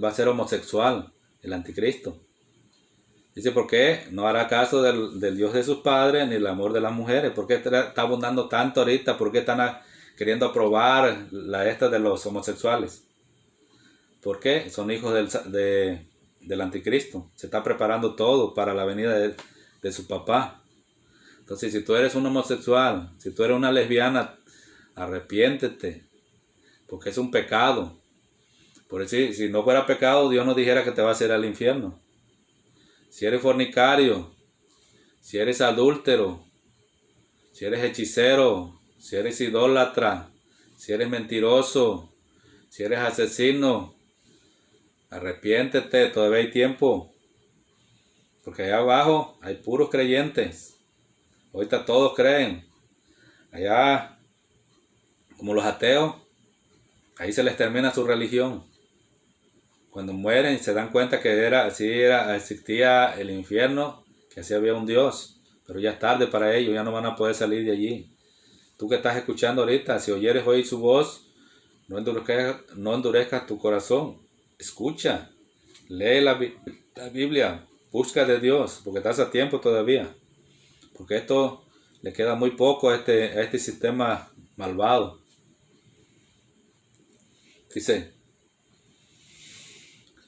va a ser homosexual, el anticristo. Dice, ¿por qué? No hará caso del Dios de sus padres ni el amor de las mujeres. ¿Por qué está abundando tanto ahorita? ¿Por qué están queriendo aprobar esta de los homosexuales? ¿Por qué? Son hijos del anticristo. Se está preparando todo para la venida de su papá. Entonces, si tú eres un homosexual, si tú eres una lesbiana, arrepiéntete, porque es un pecado. Por eso, si no fuera pecado, Dios no dijera que te vas a ir al infierno. Si eres fornicario, si eres adúltero, si eres hechicero, si eres idólatra, si eres mentiroso, si eres asesino, arrepiéntete, todavía hay tiempo. Porque allá abajo hay puros creyentes. Ahorita todos creen. Allá, como los ateos, ahí se les termina su religión. Cuando mueren se dan cuenta que existía el infierno, que así había un Dios. Pero ya es tarde para ellos, ya no van a poder salir de allí. Tú que estás escuchando ahorita, si oyeres hoy su voz, no endurezcas tu corazón. Escucha, lee la Biblia, busca de Dios, porque estás a tiempo todavía. Porque esto le queda muy poco a este sistema malvado. Dice,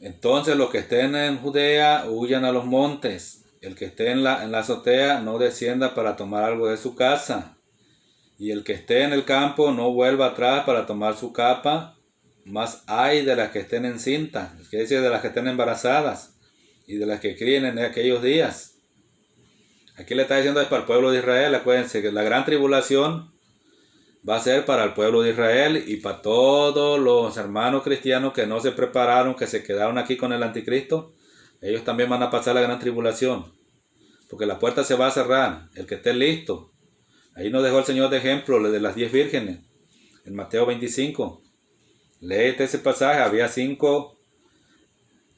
entonces los que estén en Judea huyan a los montes. El que esté en la azotea no descienda para tomar algo de su casa. Y el que esté en el campo no vuelva atrás para tomar su capa. Más hay de las que estén encintas, es decir, de las que estén embarazadas y de las que críen en aquellos días. Aquí le está diciendo es para el pueblo de Israel. Acuérdense que la gran tribulación va a ser para el pueblo de Israel y para todos los hermanos cristianos que no se prepararon, que se quedaron aquí con el anticristo. Ellos también van a pasar la gran tribulación, porque la puerta se va a cerrar. El que esté listo. Ahí nos dejó el Señor de ejemplo de las 10 vírgenes en Mateo 25. Léete ese pasaje. Había 5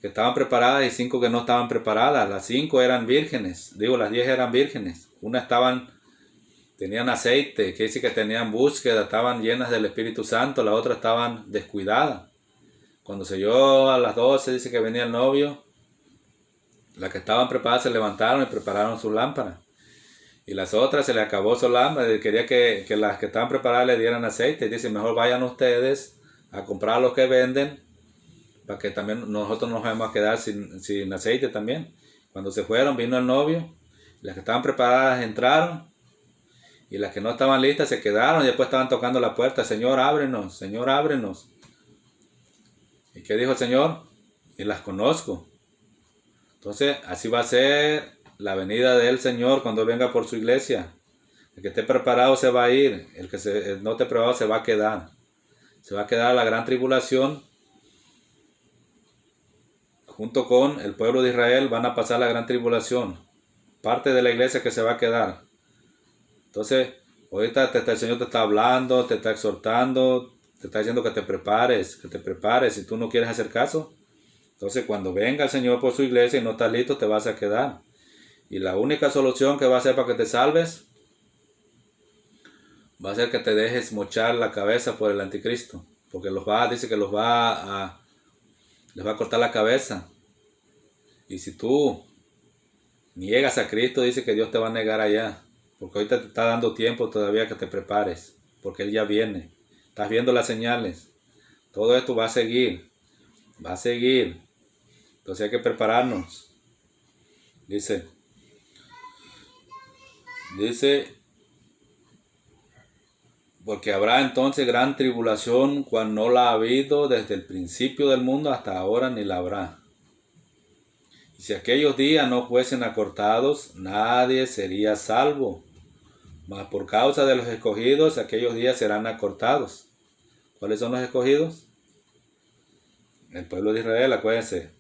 que estaban preparadas y 5 que no estaban preparadas. Las 5 eran vírgenes, las 10 eran vírgenes. Tenían aceite, que dice que tenían búsqueda, estaban llenas del Espíritu Santo. Las otras estaban descuidadas. Cuando se oyó a las 12, dice que venía el novio. Las que estaban preparadas se levantaron y prepararon sus lámparas. Y las otras se les acabó su lámpara. Quería que las que estaban preparadas le dieran aceite. Y dice, mejor vayan ustedes a comprar lo que venden, para que también nosotros nos vamos a quedar sin aceite también. Cuando se fueron, vino el novio. Las que estaban preparadas entraron. Y las que no estaban listas se quedaron y después estaban tocando la puerta. Señor, ábrenos, Señor, ábrenos. ¿Y qué dijo el Señor? Y las conozco. Entonces, así va a ser la venida del Señor cuando venga por su iglesia. El que esté preparado se va a ir. El que no esté preparado se va a quedar. Se va a quedar la gran tribulación. Junto con el pueblo de Israel van a pasar la gran tribulación. Parte de la iglesia que se va a quedar. Entonces, ahorita el Señor te está hablando, te está exhortando, te está diciendo que te prepares. Si tú no quieres hacer caso, entonces cuando venga el Señor por su iglesia y no estás listo, te vas a quedar. Y la única solución que va a ser para que te salves, va a ser que te dejes mochar la cabeza por el anticristo. Porque dice que les va a cortar la cabeza. Y si tú niegas a Cristo, dice que Dios te va a negar allá. Porque ahorita te está dando tiempo todavía que te prepares. Porque Él ya viene. Estás viendo las señales. Todo esto va a seguir. Va a seguir. Entonces hay que prepararnos. Dice, porque habrá entonces gran tribulación, cual no la ha habido desde el principio del mundo hasta ahora, ni la habrá. Y si aquellos días no fuesen acortados, nadie sería salvo. Mas por causa de los escogidos, aquellos días serán acortados. ¿Cuáles son los escogidos? El pueblo de Israel, acuérdense.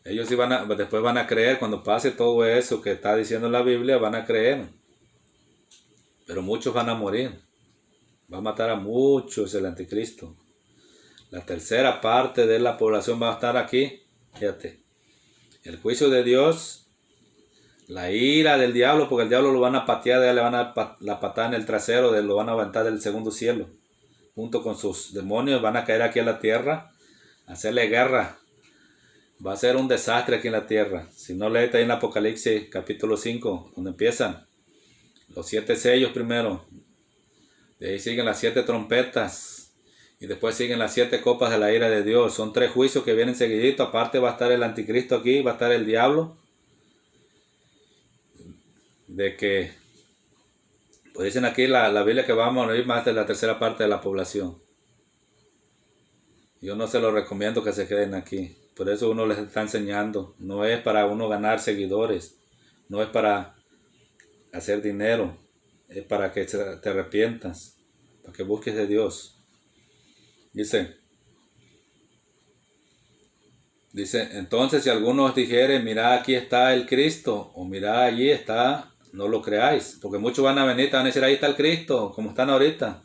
Ellos después van a creer, cuando pase todo eso que está diciendo la Biblia, van a creer. Pero muchos van a morir. Va a matar a muchos el anticristo. La tercera parte de la población va a estar aquí. Fíjate. El juicio de Dios, la ira del diablo, porque el diablo lo van a patear, le van a dar la patada en el trasero, lo van a aventar del segundo cielo. Junto con sus demonios van a caer aquí a la tierra, a hacerle guerra. Va a ser un desastre aquí en la tierra. Si no lees ahí en Apocalipsis capítulo 5, donde empiezan los 7 sellos primero. De ahí siguen las 7 trompetas. Y después siguen las 7 copas de la ira de Dios. Son 3 juicios que vienen seguiditos. Aparte va a estar el anticristo aquí, va a estar el diablo. De que, pues dicen aquí la Biblia que vamos a morir más de la tercera parte de la población. Yo no se lo recomiendo que se queden aquí. Por eso uno les está enseñando. No es para uno ganar seguidores. No es para hacer dinero. Es para que te arrepientas. Para que busques de Dios. Dice, entonces si alguno os dijere, mirá aquí está el Cristo, o mirá allí está, no lo creáis. Porque muchos van a venir, te van a decir, ahí está el Cristo, como están ahorita.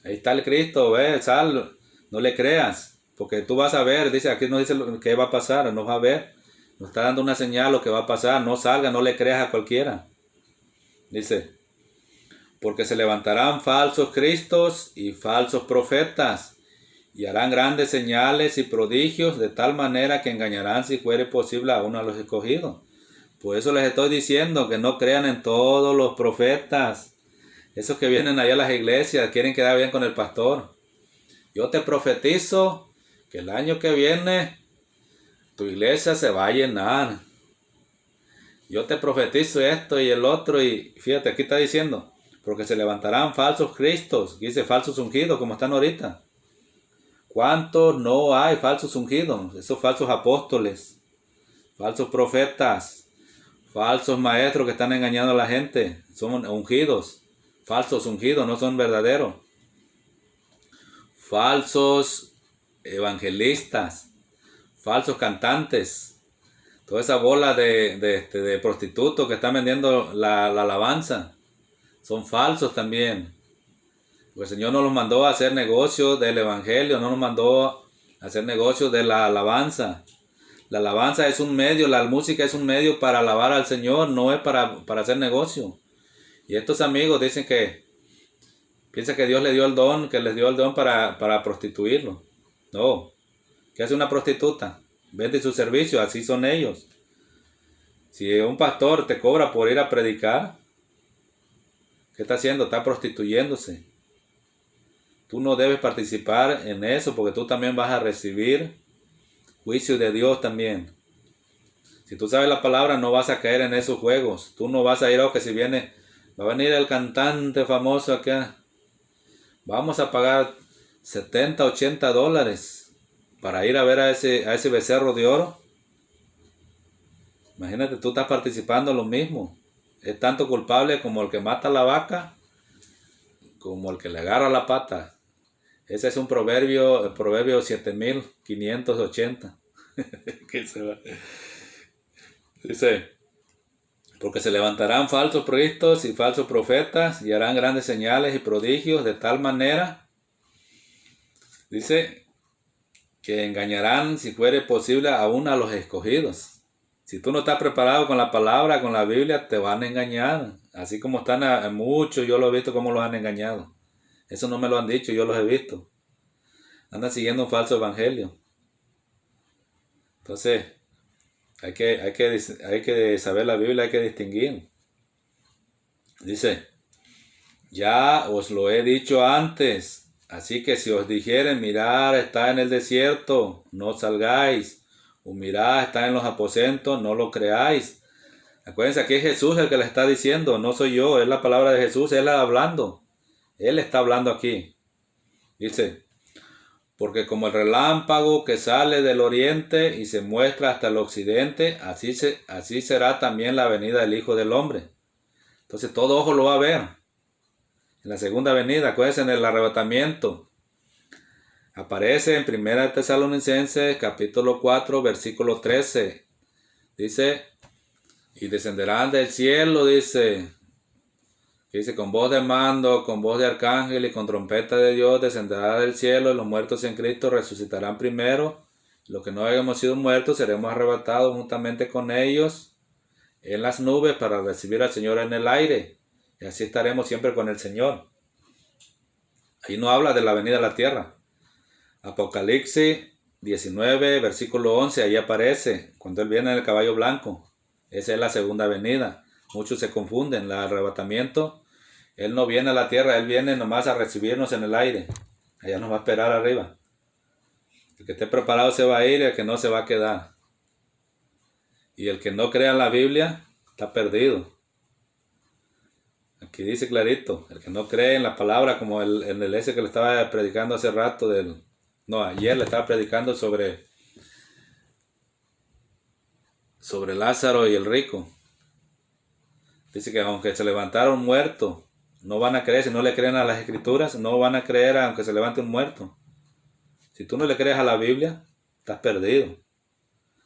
Ahí está el Cristo, ve, sal, no le creas. Porque tú vas a ver, dice, aquí no dice lo que va a pasar, no va a ver. Nos está dando una señal lo que va a pasar, no salga, no le creas a cualquiera. Dice, porque se levantarán falsos cristos y falsos profetas, y harán grandes señales y prodigios, de tal manera que engañarán, si fuere posible, aún a los escogidos. Por eso les estoy diciendo que no crean en todos los profetas. Esos que vienen allá a las iglesias quieren quedar bien con el pastor. Yo te profetizo que el año que viene tu iglesia se va a llenar. Yo te profetizo esto y el otro, y fíjate, aquí está diciendo, porque se levantarán falsos cristos, dice falsos ungidos, como están ahorita. ¿Cuántos no hay falsos ungidos? Esos falsos apóstoles, falsos profetas, falsos maestros que están engañando a la gente. Son ungidos, falsos ungidos, no son verdaderos. Falsos evangelistas, falsos cantantes. Toda esa bola de prostitutos que están vendiendo la alabanza. Son falsos también. Porque el Señor no los mandó a hacer negocios del evangelio, no nos mandó a hacer negocios de la alabanza. La alabanza es un medio, la música es un medio para alabar al Señor, no es para hacer negocio. Y estos amigos dicen que, piensan que Dios les dio el don, que les dio el don para prostituirlo. No. ¿Qué hace una prostituta? Vende su servicio, así son ellos. Si un pastor te cobra por ir a predicar, ¿qué está haciendo? Está prostituyéndose. Tú no debes participar en eso porque tú también vas a recibir juicio de Dios también. Si tú sabes la palabra, no vas a caer en esos juegos. Tú no vas a ir, que si va a venir el cantante famoso acá. Vamos a pagar $70, $80 para ir a ver a ese becerro de oro. Imagínate, tú estás participando en lo mismo. Es tanto culpable como el que mata a la vaca, como el que le agarra la pata. Ese es un proverbio, el proverbio 7580. Dice, porque se levantarán falsos cristos y falsos profetas y harán grandes señales y prodigios, de tal manera, dice, que engañarán, si fuere posible, aún a los escogidos. Si tú no estás preparado con la palabra, con la Biblia, te van a engañar. Así como están a muchos, yo lo he visto cómo los han engañado. Eso no me lo han dicho, yo los he visto. Andan siguiendo un falso evangelio. Entonces, hay que saber la Biblia, hay que distinguir. Dice, ya os lo he dicho antes, así que si os dijeren, mirad, está en el desierto, no salgáis, o mirad, está en los aposentos, no lo creáis. Acuérdense, aquí es Jesús el que le está diciendo, no soy yo, es la palabra de Jesús, Él está hablando. Él está hablando aquí. Dice, Porque como el relámpago que sale del oriente y se muestra hasta el occidente, así será también la venida del Hijo del Hombre. Entonces todo ojo lo va a ver. En la segunda venida, acuérdense, en el arrebatamiento. Aparece en 1 Tesalonicenses capítulo 4 versículo 13. Dice, y descenderán del cielo, dice, con voz de mando, con voz de arcángel y con trompeta de Dios descenderá del cielo, y los muertos en Cristo resucitarán primero. Los que no hayamos sido muertos seremos arrebatados juntamente con ellos en las nubes para recibir al Señor en el aire. Y así estaremos siempre con el Señor. Ahí no habla de la venida a la tierra. Apocalipsis 19, versículo 11, ahí aparece, cuando Él viene en el caballo blanco. Esa es la segunda venida. Muchos se confunden, el arrebatamiento. Él no viene a la tierra, Él viene nomás a recibirnos en el aire. Allá nos va a esperar arriba. El que esté preparado se va a ir y el que no se va a quedar. Y el que no crea en la Biblia está perdido. Aquí dice clarito, el que no cree en la palabra, como en el ese que le estaba predicando hace rato, ayer le estaba predicando sobre Lázaro y el rico. Dice que aunque se levantaron muertos, no van a creer, si no le creen a las escrituras, no van a creer aunque se levante un muerto. Si tú no le crees a la Biblia, estás perdido.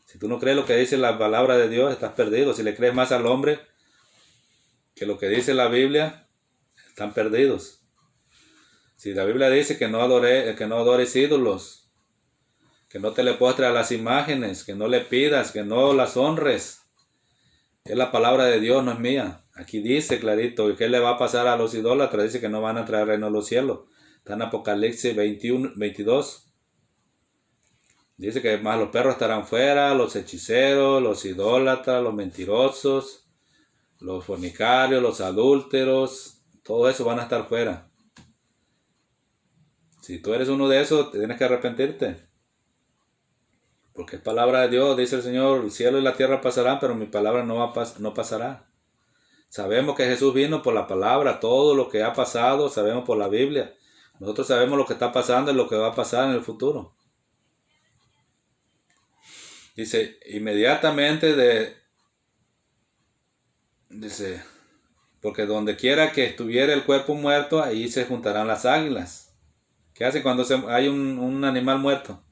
Si tú no crees lo que dice la palabra de Dios, estás perdido. Si le crees más al hombre que lo que dice la Biblia, están perdidos. Si la Biblia dice que no adores ídolos, que no te le postres a las imágenes, que no le pidas, que no las honres, es la palabra de Dios, no es mía. Aquí dice clarito, ¿qué le va a pasar a los idólatras? Dice que no van a entrar al reino de los cielos. Está en Apocalipsis 22. Dice que más los perros estarán fuera, los hechiceros, los idólatras, los mentirosos, los fornicarios, los adúlteros, todo eso van a estar fuera. Si tú eres uno de esos, tienes que arrepentirte. Porque es palabra de Dios, dice el Señor, el cielo y la tierra pasarán, pero mi palabra no pasará. Sabemos que Jesús vino por la palabra, todo lo que ha pasado, sabemos por la Biblia. Nosotros sabemos lo que está pasando y lo que va a pasar en el futuro. Dice, inmediatamente dice, porque donde quiera que estuviera el cuerpo muerto, ahí se juntarán las águilas. ¿Qué hace cuando hay un animal muerto?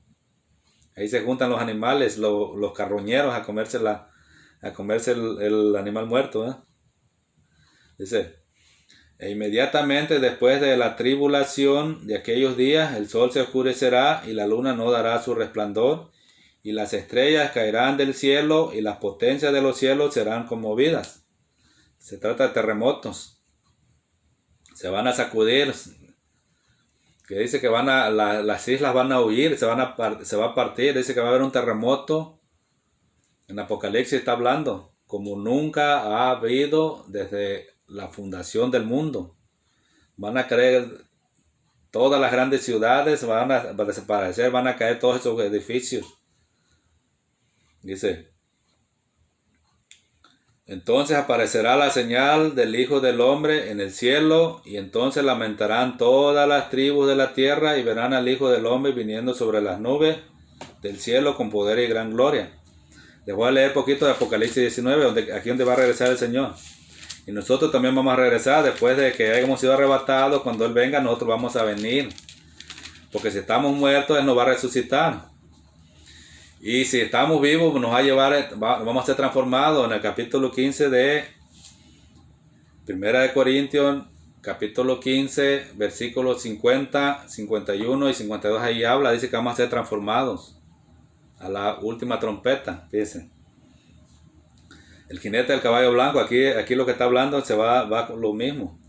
Ahí se juntan los animales, los carroñeros a comerse el animal muerto. Dice, e inmediatamente después de la tribulación de aquellos días, el sol se oscurecerá y la luna no dará su resplandor, y las estrellas caerán del cielo y las potencias de los cielos serán conmovidas. Se trata de terremotos. Se van a sacudir. Que dice que las islas van a huir, se va a partir. Dice que va a haber un terremoto. En Apocalipsis está hablando, como nunca ha habido desde la fundación del mundo. Van a caer todas las grandes ciudades, van a desaparecer, van a caer todos esos edificios. Dice, entonces aparecerá la señal del Hijo del Hombre en el cielo, y entonces lamentarán todas las tribus de la tierra y verán al Hijo del Hombre viniendo sobre las nubes del cielo con poder y gran gloria. Les voy a leer poquito de Apocalipsis 19, aquí donde va a regresar el Señor. Y nosotros también vamos a regresar después de que hayamos sido arrebatados. Cuando Él venga, nosotros vamos a venir. Porque si estamos muertos, Él nos va a resucitar. Y si estamos vivos, nos va a llevar, vamos a ser transformados. En el capítulo 15 de 1 de Corintios, capítulo 15, versículos 50, 51 y 52, ahí habla, dice que vamos a ser transformados a la última trompeta, fíjense. El jinete del caballo blanco, aquí lo que está hablando va con lo mismo.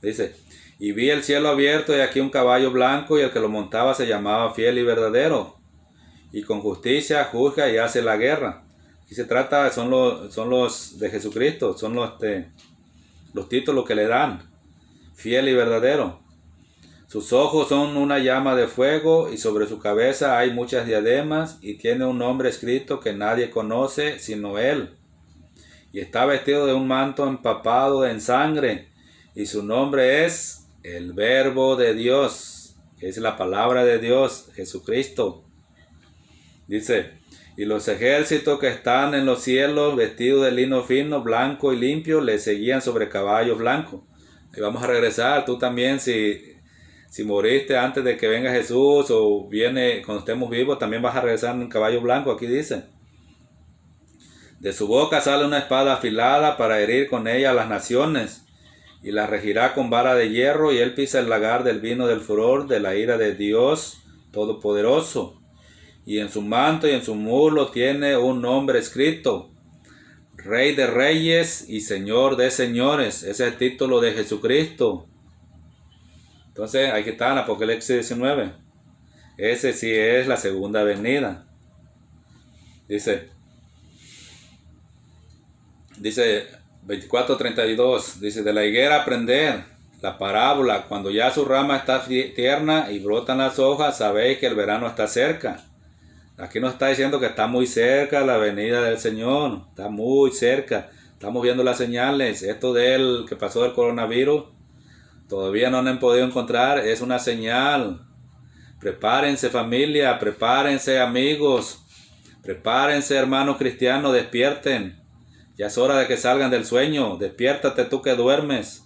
Dice, y vi el cielo abierto y aquí un caballo blanco, y el que lo montaba se llamaba Fiel y Verdadero, y con justicia juzga y hace la guerra. Aquí se trata, son los de Jesucristo, son los títulos que le dan, Fiel y Verdadero. Sus ojos son una llama de fuego, y sobre su cabeza hay muchas diademas, y tiene un nombre escrito que nadie conoce sino Él. Y está vestido de un manto empapado en sangre, y su nombre es el Verbo de Dios. Es la palabra de Dios, Jesucristo. Dice, y los ejércitos que están en los cielos, vestidos de lino fino, blanco y limpio, le seguían sobre caballos blancos. Y vamos a regresar, tú también, si moriste antes de que venga Jesús o viene cuando estemos vivos, también vas a regresar en un caballo blanco, aquí dice. De su boca sale una espada afilada para herir con ella a las naciones, y la regirá con vara de hierro, y él pisa el lagar del vino del furor de la ira de Dios Todopoderoso. Y en su manto y en su muslo tiene un nombre escrito: Rey de Reyes y Señor de Señores. Ese es el título de Jesucristo. Entonces, aquí está en Apocalipsis 19. Ese sí es la segunda venida. Dice 24:32, dice, de la higuera aprender la parábola, cuando ya su rama está tierna y brotan las hojas, sabéis que el verano está cerca. Aquí nos está diciendo que está muy cerca la venida del Señor, está muy cerca. Estamos viendo las señales. Esto del que pasó del coronavirus, todavía no han podido encontrar, es una señal. Prepárense familia, prepárense amigos, prepárense hermanos cristianos, despierten. Ya es hora de que salgan del sueño. Despiértate tú que duermes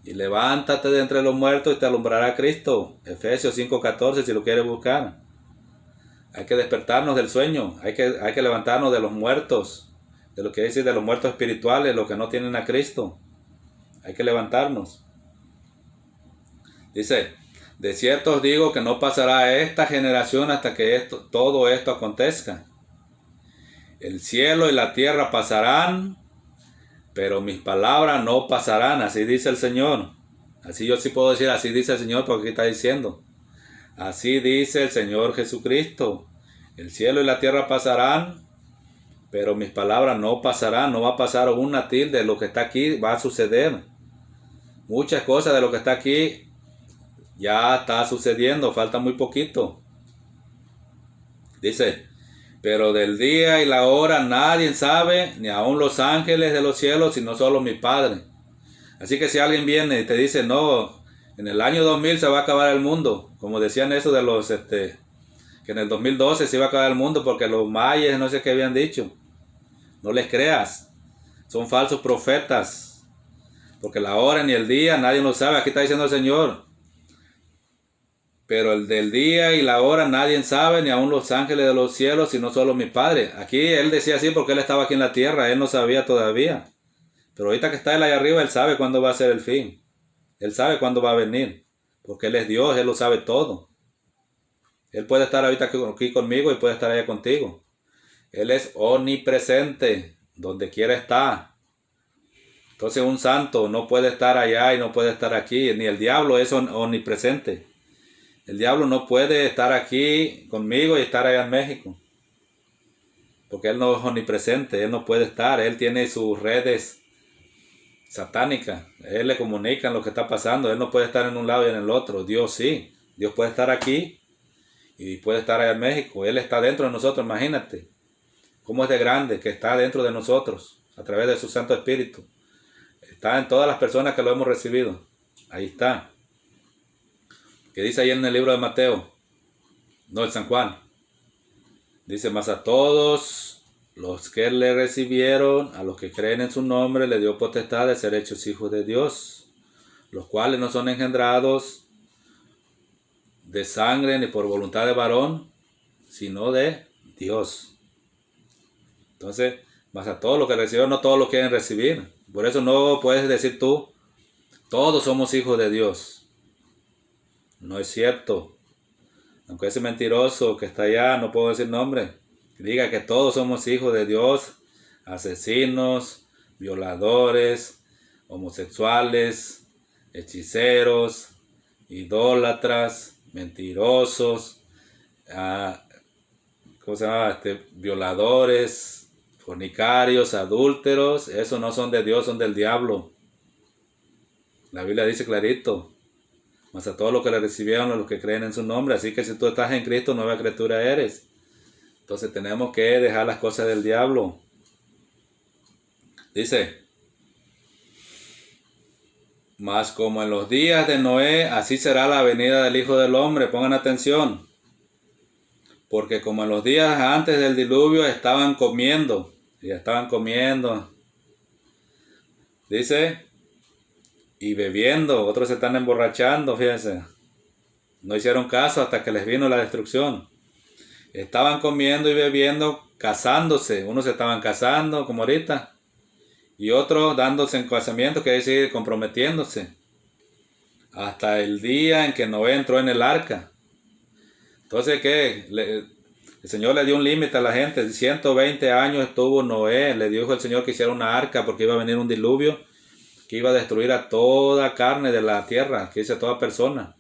y levántate de entre los muertos y te alumbrará Cristo. Efesios 5:14 si lo quieres buscar. Hay que despertarnos del sueño, hay que levantarnos de los muertos, de lo que dice de los muertos espirituales, los que no tienen a Cristo. Hay que levantarnos. Dice, de cierto os digo que no pasará esta generación hasta que todo esto acontezca. El cielo y la tierra pasarán, pero mis palabras no pasarán, así dice el Señor. Así yo sí puedo decir, así dice el Señor, porque aquí está diciendo. Así dice el Señor Jesucristo. El cielo y la tierra pasarán, pero mis palabras no pasarán. No va a pasar una tilde de lo que está aquí, va a suceder. Muchas cosas de lo que está aquí ya está sucediendo, falta muy poquito. Dice, pero del día y la hora nadie sabe, ni aun los ángeles de los cielos, sino solo mi Padre. Así que si alguien viene y te dice, no, en el año 2000 se va a acabar el mundo, como decían eso de los, que en el 2012 se iba a acabar el mundo porque los mayas no sé qué habían dicho. No les creas, son falsos profetas, porque la hora ni el día nadie lo sabe. Aquí está diciendo el Señor, pero el del día y la hora nadie sabe, ni aun los ángeles de los cielos, sino solo mi Padre. Aquí él decía así porque él estaba aquí en la tierra, él no sabía todavía. Pero ahorita que está él allá arriba, él sabe cuándo va a ser el fin. Él sabe cuándo va a venir, porque él es Dios, él lo sabe todo. Él puede estar ahorita aquí conmigo y puede estar allá contigo. Él es omnipresente, donde quiera está. Entonces un santo no puede estar allá y no puede estar aquí, ni el diablo es omnipresente. El diablo no puede estar aquí conmigo y estar allá en México, porque él no es omnipresente, él no puede estar, él tiene sus redes satánicas, él le comunican lo que está pasando, él no puede estar en un lado y en el otro. Dios sí, Dios puede estar aquí y puede estar allá en México, él está dentro de nosotros, imagínate cómo es de grande que está dentro de nosotros a través de su Santo Espíritu. Está en todas las personas que lo hemos recibido, ahí está. Que dice ahí en el libro de Mateo, no el San Juan, dice, mas a todos los que le recibieron, a los que creen en su nombre, le dio potestad de ser hechos hijos de Dios, los cuales no son engendrados de sangre ni por voluntad de varón, sino de Dios. Entonces, mas a todos los que recibieron, no todos los quieren recibir. Por eso no puedes decir tú, todos somos hijos de Dios. No es cierto. Aunque ese mentiroso que está allá, no puedo decir nombre, diga que todos somos hijos de Dios, asesinos, violadores, homosexuales, hechiceros, idólatras, mentirosos, ¿cómo se llama? Violadores, fornicarios, adúlteros, esos no son de Dios, son del diablo. La Biblia dice clarito, mas a todos los que le recibieron, a los que creen en su nombre. Así que si tú estás en Cristo, nueva criatura eres. Entonces tenemos que dejar las cosas del diablo. Dice, Mas como en los días de Noé, así será la venida del Hijo del Hombre. Pongan atención. Porque como en los días antes del diluvio estaban comiendo. Y estaban comiendo. Dice, y bebiendo. Otros se están emborrachando, fíjense. No hicieron caso hasta que les vino la destrucción. Estaban comiendo y bebiendo, casándose. Unos se estaban casando, como ahorita. Y otros dándose en casamiento, que decir, comprometiéndose. Hasta el día en que Noé entró en el arca. Entonces, ¿qué? El Señor le dio un límite a la gente. 120 años estuvo Noé. Le dijo el Señor que hiciera una arca porque iba a venir un diluvio que iba a destruir a toda carne de la tierra, que dice toda persona.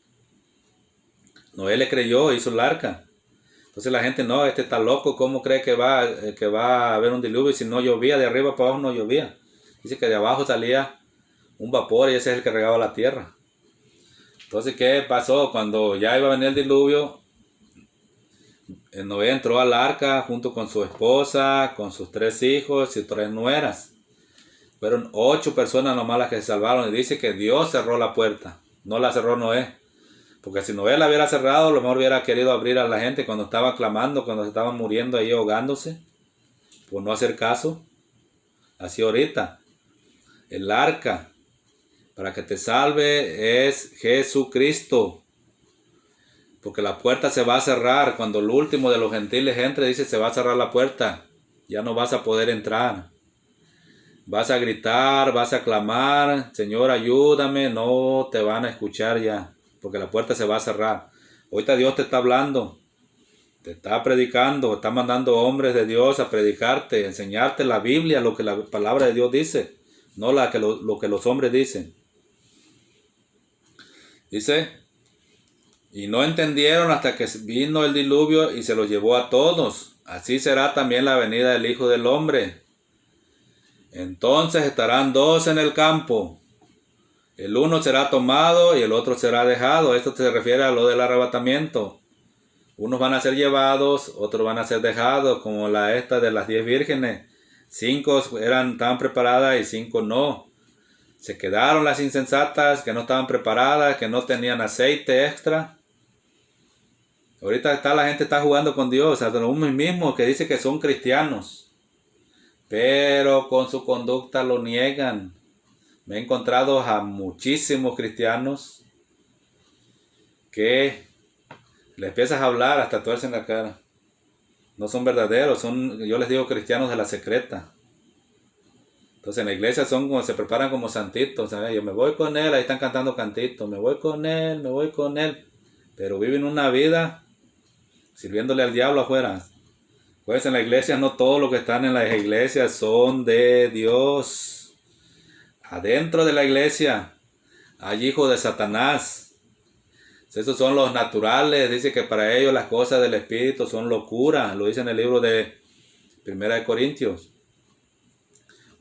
Noé le creyó, hizo el arca. Entonces la gente, no, este está loco, ¿cómo cree que va a haber un diluvio? Y si no llovía, de arriba para abajo no llovía. Dice que de abajo salía un vapor y ese es el que regaba la tierra. Entonces, ¿qué pasó? Cuando ya iba a venir el diluvio, Noé entró al arca junto con su esposa, con sus 3 hijos y 3 nueras. Fueron 8 personas nomás las que se salvaron. Y dice que Dios cerró la puerta, no la cerró Noé. Porque si Noé la hubiera cerrado, a lo mejor hubiera querido abrir a la gente cuando estaba clamando, cuando se estaban muriendo ahí ahogándose, por no hacer caso. Así ahorita, el arca, para que te salve, es Jesucristo. Porque la puerta se va a cerrar. Cuando el último de los gentiles entre, dice, se va a cerrar la puerta. Ya no vas a poder entrar. Vas a gritar, vas a clamar, Señor, ayúdame. No te van a escuchar ya, porque la puerta se va a cerrar. Ahorita Dios te está hablando, te está predicando, está mandando hombres de Dios a predicarte, enseñarte la Biblia, lo que la palabra de Dios dice, no lo que los hombres dicen. Dice, y no entendieron hasta que vino el diluvio y se los llevó a todos. Así será también la venida del Hijo del Hombre. Entonces estarán 2 en el campo. El uno será tomado y el otro será dejado. Esto se refiere a lo del arrebatamiento. Unos van a ser llevados, otros van a ser dejados, como la esta de las 10 vírgenes. 5 eran tan preparadas y 5 no. Se quedaron las insensatas que no estaban preparadas, que no tenían aceite extra. Ahorita la gente está jugando con Dios, hasta los mismos que dicen que son cristianos, pero con su conducta lo niegan. Me he encontrado a muchísimos cristianos que le empiezas a hablar hasta tuercen la cara. No son verdaderos, yo les digo cristianos de la secreta. Entonces en la iglesia se preparan como santitos, ¿sabes? Yo me voy con él, ahí están cantando cantitos, me voy con él, pero viven una vida sirviéndole al diablo afuera. Pues en la iglesia no todos los que están en las iglesias son de Dios. Adentro de la iglesia hay hijos de Satanás. Esos son los naturales. Dice que para ellos las cosas del Espíritu son locura. Lo dice en el libro de 1 Corintios.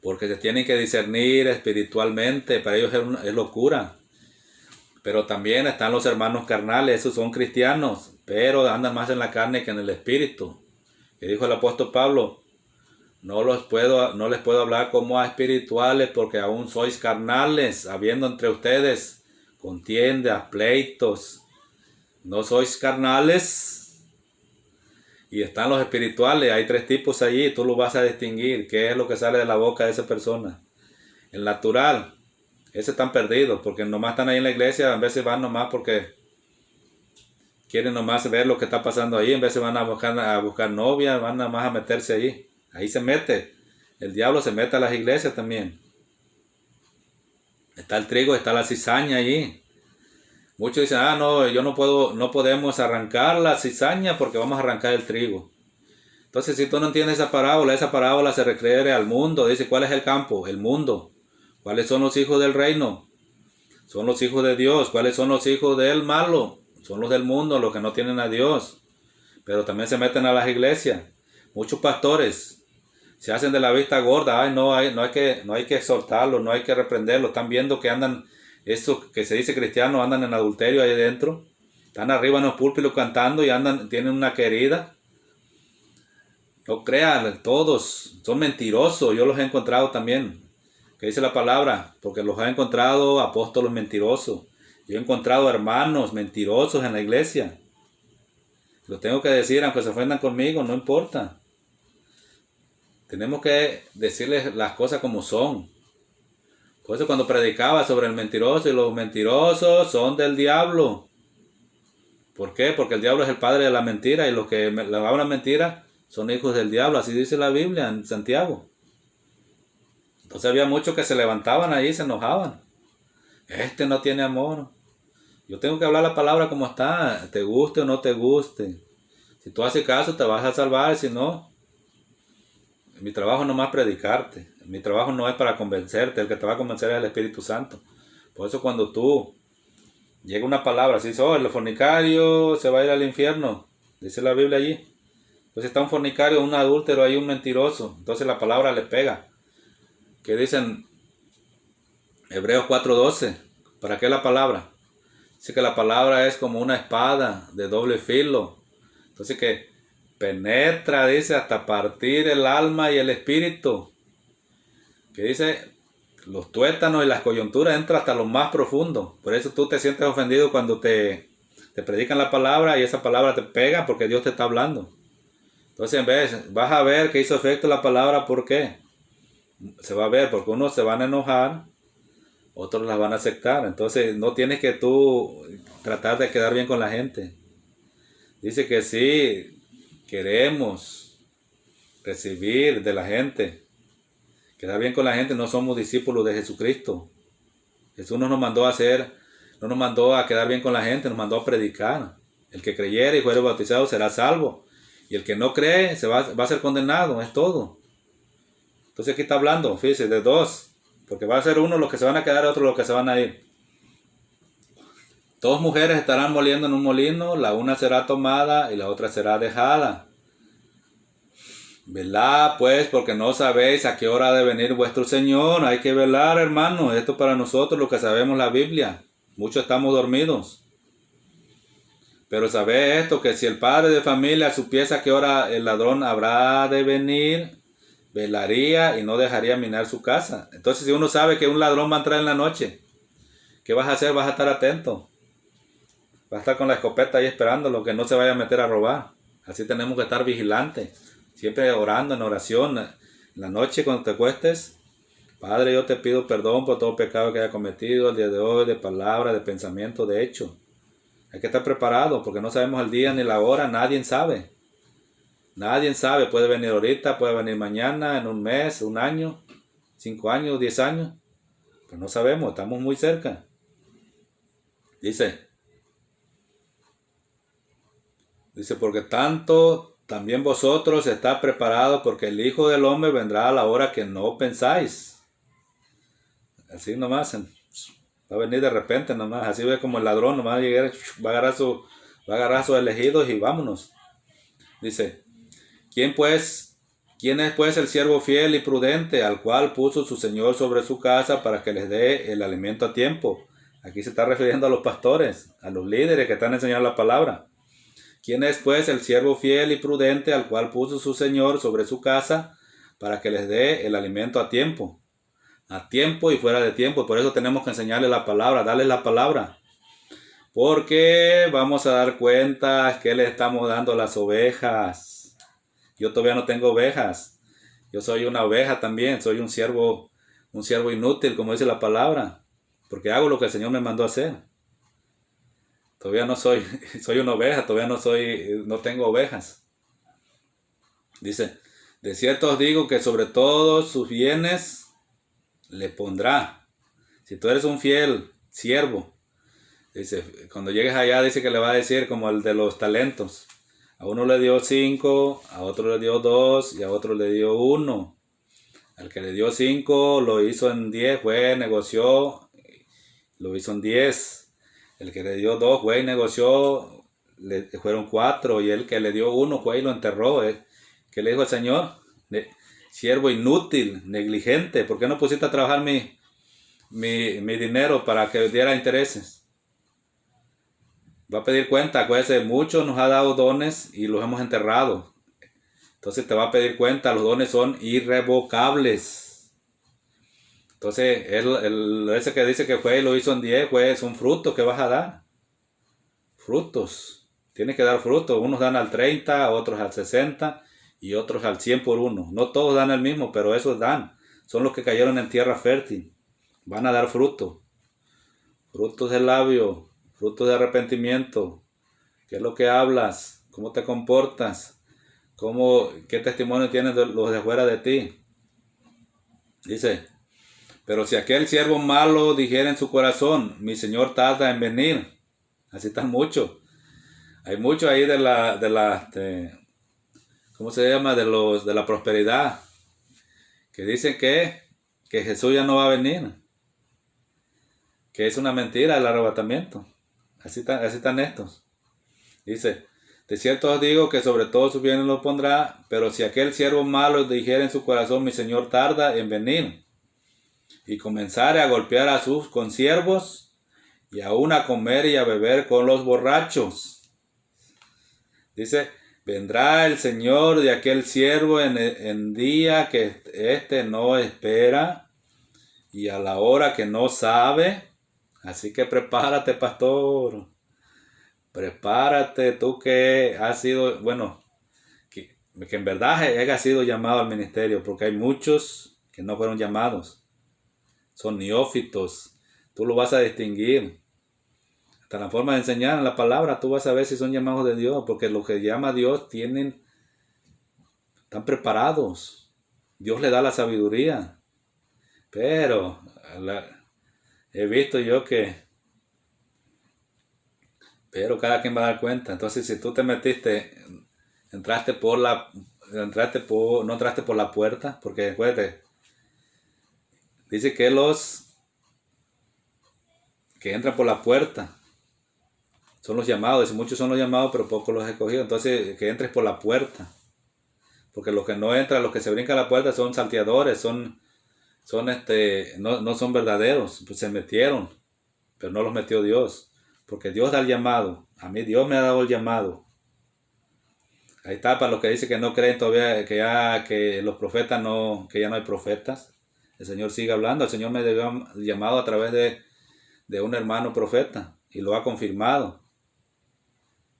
Porque se tienen que discernir espiritualmente. Para ellos es locura. Pero también están los hermanos carnales. Esos son cristianos, pero andan más en la carne que en el Espíritu. Que dijo el apóstol Pablo, no les puedo hablar como a espirituales porque aún sois carnales, habiendo entre ustedes contiendas, pleitos. No sois carnales. Y están los espirituales, hay 3 tipos allí, tú lo vas a distinguir, qué es lo que sale de la boca de esa persona. El natural, ese están perdidos, porque nomás están ahí en la iglesia, a veces van nomás porque quieren nomás ver lo que está pasando ahí, en vez de van a buscar novia, van nomás a meterse ahí. Ahí se mete. El diablo se mete a las iglesias también. Está el trigo, está la cizaña allí. Muchos dicen, no podemos arrancar la cizaña porque vamos a arrancar el trigo. Entonces, si tú no entiendes esa parábola se refiere al mundo. Dice, ¿cuál es el campo? El mundo. ¿Cuáles son los hijos del reino? Son los hijos de Dios. ¿Cuáles son los hijos del malo? Son los del mundo, los que no tienen a Dios. Pero también se meten a las iglesias. Muchos pastores se hacen de la vista gorda. No hay que exhortarlos, no hay que reprenderlos. Están viendo que andan, estos que se dice cristianos, andan en adulterio ahí dentro. Están arriba en los púlpitos cantando y tienen una querida. No crean, todos son mentirosos. Yo los he encontrado también. ¿Qué dice la palabra? Porque los ha encontrado apóstoles mentirosos. Yo he encontrado hermanos mentirosos en la iglesia. Lo tengo que decir, aunque se ofendan conmigo, no importa. Tenemos que decirles las cosas como son. Por eso cuando predicaba sobre el mentiroso, y los mentirosos son del diablo. ¿Por qué? Porque el diablo es el padre de la mentira, y los que le hablan mentira son hijos del diablo. Así dice la Biblia en Santiago. Entonces había muchos que se levantaban ahí y se enojaban. Este no tiene amor. Yo tengo que hablar la palabra como está, te guste o no te guste. Si tú haces caso te vas a salvar, si no, mi trabajo no es más predicarte. Mi trabajo no es para convencerte, el que te va a convencer es el Espíritu Santo. Por eso cuando tú llega una palabra, si dice, el fornicario se va a ir al infierno, dice la Biblia allí. Entonces está un fornicario, un adúltero, ahí un mentiroso. Entonces la palabra le pega. ¿Qué dicen Hebreos 4:12? ¿Para qué la palabra? Dice que la palabra es como una espada de doble filo. Entonces que penetra, dice, hasta partir el alma y el espíritu. Que dice, los tuétanos y las coyunturas entran hasta lo más profundo. Por eso tú te sientes ofendido cuando te predican la palabra y esa palabra te pega porque Dios te está hablando. Entonces en vez, vas a ver que hizo efecto la palabra, ¿por qué? Se va a ver, porque unos se van a enojar, otros las van a aceptar. Entonces no tienes que tú tratar de quedar bien con la gente. Dice que sí, queremos recibir de la gente, quedar bien con la gente. No somos discípulos de Jesucristo. Jesús no nos mandó a hacer, no nos mandó a quedar bien con la gente, nos mandó a predicar. El que creyere y fuere bautizado será salvo, y el que no cree va a ser condenado, es todo. Entonces aquí está hablando, fíjese, de dos, porque va a ser uno los que se van a quedar y otros los que se van a ir. Dos mujeres estarán moliendo en un molino, la una será tomada y la otra será dejada. Velad pues, porque no sabéis a qué hora ha de venir vuestro Señor. Hay que velar, hermano. Esto para nosotros, lo que sabemos la Biblia. Muchos estamos dormidos. Pero sabed esto, que si el padre de familia supiese a qué hora el ladrón habrá de venir, velaría y no dejaría minar su casa. Entonces, si uno sabe que un ladrón va a entrar en la noche, ¿qué vas a hacer? Vas a estar atento. Vas a estar con la escopeta ahí esperándolo, que no se vaya a meter a robar. Así tenemos que estar vigilantes. Siempre orando en oración. En la noche cuando te acuestes, Padre, yo te pido perdón por todo pecado que haya cometido el día de hoy, de palabra, de pensamiento, de hecho. Hay que estar preparado porque no sabemos el día ni la hora, nadie sabe. Nadie sabe, puede venir ahorita, puede venir mañana, en un mes, un año, 5 años, 10 años. Pues no sabemos, estamos muy cerca. Dice, porque tanto también vosotros estáis preparados, porque el Hijo del Hombre vendrá a la hora que no pensáis. Así nomás, va a venir de repente nomás, así ve como el ladrón nomás llegar, va a agarrar a sus elegidos y vámonos. Dice, ¿quién es pues el siervo fiel y prudente al cual puso su Señor sobre su casa para que les dé el alimento a tiempo? Aquí se está refiriendo a los pastores, a los líderes que están enseñando la palabra. ¿Quién es pues el siervo fiel y prudente al cual puso su Señor sobre su casa para que les dé el alimento a tiempo? A tiempo y fuera de tiempo. Por eso tenemos que enseñarle la palabra, darle la palabra. Porque vamos a dar cuenta que le estamos dando las ovejas. Yo todavía no tengo ovejas. Yo soy una oveja también. Soy un siervo inútil, como dice la palabra. Porque hago lo que el Señor me mandó a hacer. Todavía no soy una oveja, todavía no tengo ovejas. Dice, de cierto os digo que sobre todos sus bienes le pondrá. Si tú eres un fiel siervo, dice, cuando llegues allá dice que le va a decir como el de los talentos. A uno le dio 5, a otro le dio 2 y a otro le dio 1. Al que le dio 5 lo hizo en 10, fue, negoció, lo hizo en 10. El que le dio 2, fue y negoció, fueron 4. Y el que le dio 1, fue y lo enterró. ¿Qué le dijo el Señor? Siervo inútil, negligente. ¿Por qué no pusiste a trabajar mi dinero para que diera intereses? Va a pedir cuenta. Acuérdese, muchos nos ha dado dones y los hemos enterrado. Entonces te va a pedir cuenta. Los dones son irrevocables. Entonces, ese que dice que fue y lo hizo en 10, es un fruto que vas a dar. Frutos. Tienes que dar frutos. Unos dan al 30, otros al 60 y otros al 100 por uno. No todos dan el mismo, pero esos dan. Son los que cayeron en tierra fértil. Van a dar fruto. Frutos de labio, frutos de arrepentimiento. ¿Qué es lo que hablas? ¿Cómo te comportas? ¿Qué testimonio tienen los de fuera de ti? Dice, pero si aquel siervo malo dijera en su corazón, mi Señor tarda en venir. Así están muchos. Hay muchos ahí ¿cómo se llama? De la prosperidad. Que dicen que Jesús ya no va a venir. Que es una mentira el arrebatamiento. Así están estos. Dice, de cierto os digo que sobre todo sus bienes lo pondrá, pero si aquel siervo malo dijera en su corazón, mi Señor tarda en venir, y comenzare a golpear a sus consiervos, y aún a comer y a beber con los borrachos. Dice, vendrá el Señor de aquel siervo en día que éste no espera, y a la hora que no sabe. Así que prepárate, pastor. Prepárate, tú que has sido, que en verdad has sido llamado al ministerio, porque hay muchos que no fueron llamados. Son neófitos. Tú lo vas a distinguir. Hasta la forma de enseñar la palabra, tú vas a ver si son llamados de Dios, porque los que llama a Dios están preparados. Dios le da la sabiduría. Pero he visto yo pero cada quien va a dar cuenta. Entonces, si tú te metiste, no entraste por la puerta, porque después dice que los que entran por la puerta son los llamados. Dice, muchos son los llamados, pero pocos los escogidos. Entonces, que entres por la puerta. Porque los que no entran, los que se brincan la puerta son salteadores, no son verdaderos. Pues se metieron, pero no los metió Dios. Porque Dios da el llamado. A mí Dios me ha dado el llamado. Ahí está para los que dicen que no creen todavía, que los profetas que ya no hay profetas. El Señor sigue hablando. El Señor me dio llamado a través de un hermano profeta y lo ha confirmado.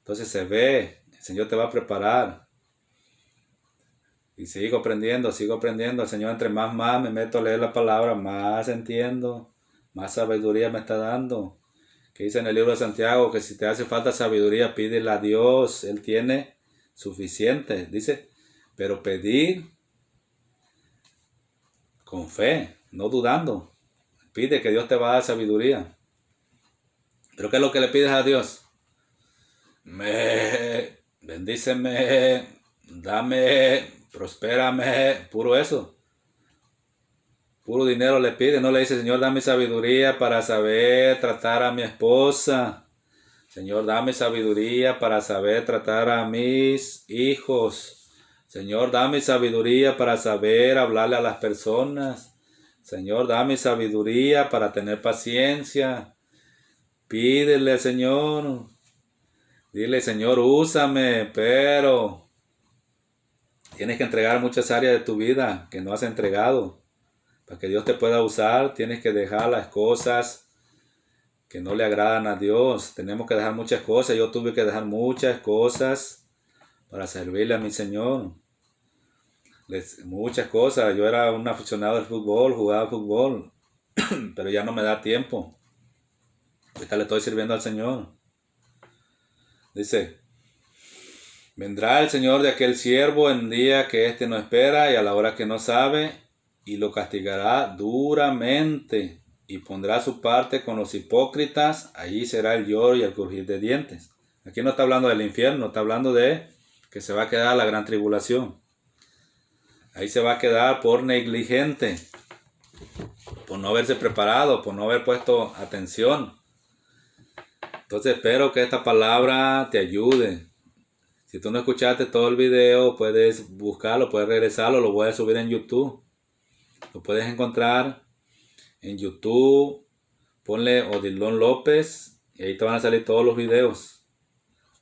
Entonces se ve, el Señor te va a preparar. Y sigo aprendiendo. El Señor entre más me meto a leer la palabra, más entiendo, más sabiduría me está dando. Que dice en el libro de Santiago que si te hace falta sabiduría, pídele a Dios. Él tiene suficiente. Dice, pero pedir con fe, no dudando. Pide que Dios te va a dar sabiduría. ¿Pero qué es lo que le pides a Dios? Bendíceme, dame, prospérame, puro eso. Puro dinero le pide, no le dice, Señor, dame sabiduría para saber tratar a mi esposa. Señor, dame sabiduría para saber tratar a mis hijos. Señor, dame sabiduría para saber hablarle a las personas. Señor, dame sabiduría para tener paciencia. Pídele, Señor. Dile, Señor, úsame, pero tienes que entregar muchas áreas de tu vida que no has entregado. Para que Dios te pueda usar, tienes que dejar las cosas que no le agradan a Dios. Tenemos que dejar muchas cosas. Yo tuve que dejar muchas cosas para servirle a mi Señor. Muchas cosas. Yo era un aficionado al fútbol, jugaba fútbol, pero ya no me da tiempo. Ahorita le estoy sirviendo al Señor. Dice, vendrá el Señor de aquel siervo en día que éste no espera y a la hora que no sabe, y lo castigará duramente y pondrá su parte con los hipócritas. Allí será el lloro y el crujir de dientes. Aquí no está hablando del infierno, está hablando de que se va a quedar la gran tribulación. Ahí se va a quedar por negligente, por no haberse preparado, por no haber puesto atención. Entonces espero que esta palabra te ayude. Si tú no escuchaste todo el video, puedes buscarlo, puedes regresarlo, lo voy a subir en YouTube. Lo puedes encontrar en YouTube, ponle Odilon López y ahí te van a salir todos los videos.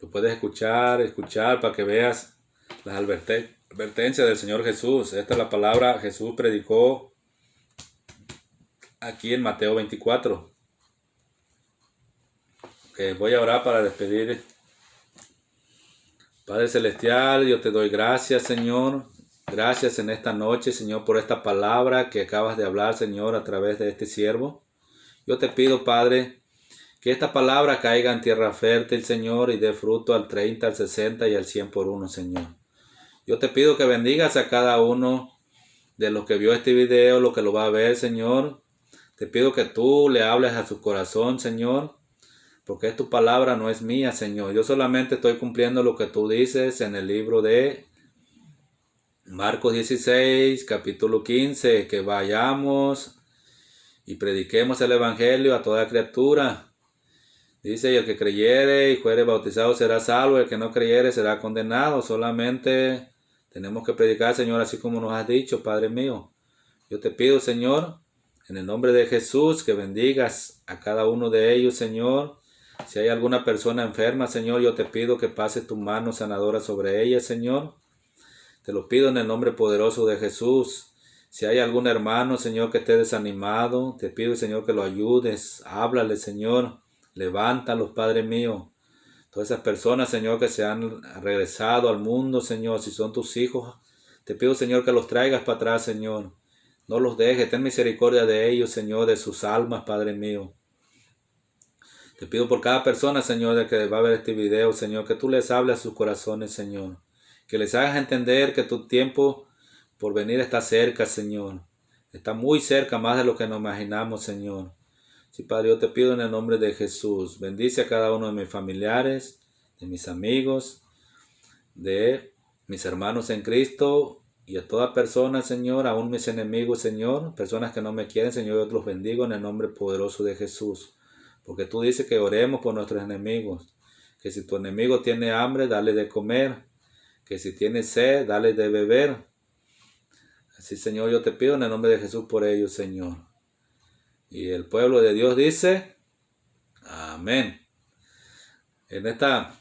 Lo puedes escuchar para que veas las advertencias del Señor Jesús. Esta es la palabra Jesús predicó aquí en Mateo 24. Voy a orar para despedir. Padre Celestial, yo te doy gracias, Señor. Gracias en esta noche, Señor, por esta palabra que acabas de hablar, Señor, a través de este siervo. Yo te pido, Padre, que esta palabra caiga en tierra fértil, Señor, y dé fruto al 30, al 60 y al 100 por uno, Señor. Yo te pido que bendigas a cada uno de los que vio este video, lo que lo va a ver, Señor. Te pido que tú le hables a su corazón, Señor, porque tu palabra no es mía, Señor. Yo solamente estoy cumpliendo lo que tú dices en el libro de Marcos 16, capítulo 15, que vayamos y prediquemos el evangelio a toda criatura. Dice, y el que creyere y fuere bautizado será salvo, el que no creyere será condenado. Solamente tenemos que predicar, Señor, así como nos has dicho, Padre mío. Yo te pido, Señor, en el nombre de Jesús, que bendigas a cada uno de ellos, Señor. Si hay alguna persona enferma, Señor, yo te pido que pases tu mano sanadora sobre ella, Señor. Te lo pido en el nombre poderoso de Jesús. Si hay algún hermano, Señor, que esté desanimado, te pido, Señor, que lo ayudes. Háblale, Señor. Levántalos, Padre mío. Todas esas personas, Señor, que se han regresado al mundo, Señor, si son tus hijos, te pido, Señor, que los traigas para atrás, Señor. No los dejes, ten misericordia de ellos, Señor, de sus almas, Padre mío. Te pido por cada persona, Señor, de que va a ver este video, Señor, que tú les hables a sus corazones, Señor. Que les hagas entender que tu tiempo por venir está cerca, Señor. Está muy cerca, más de lo que nos imaginamos, Señor. Sí, Padre, yo te pido en el nombre de Jesús. Bendice a cada uno de mis familiares, de mis amigos, de mis hermanos en Cristo y a toda persona, Señor, aún mis enemigos, Señor, personas que no me quieren, Señor, yo los bendigo en el nombre poderoso de Jesús. Porque tú dices que oremos por nuestros enemigos, que si tu enemigo tiene hambre, dale de comer, que si tiene sed, dale de beber. Así, Señor, yo te pido en el nombre de Jesús por ellos, Señor. Y el pueblo de Dios dice, amén. En esta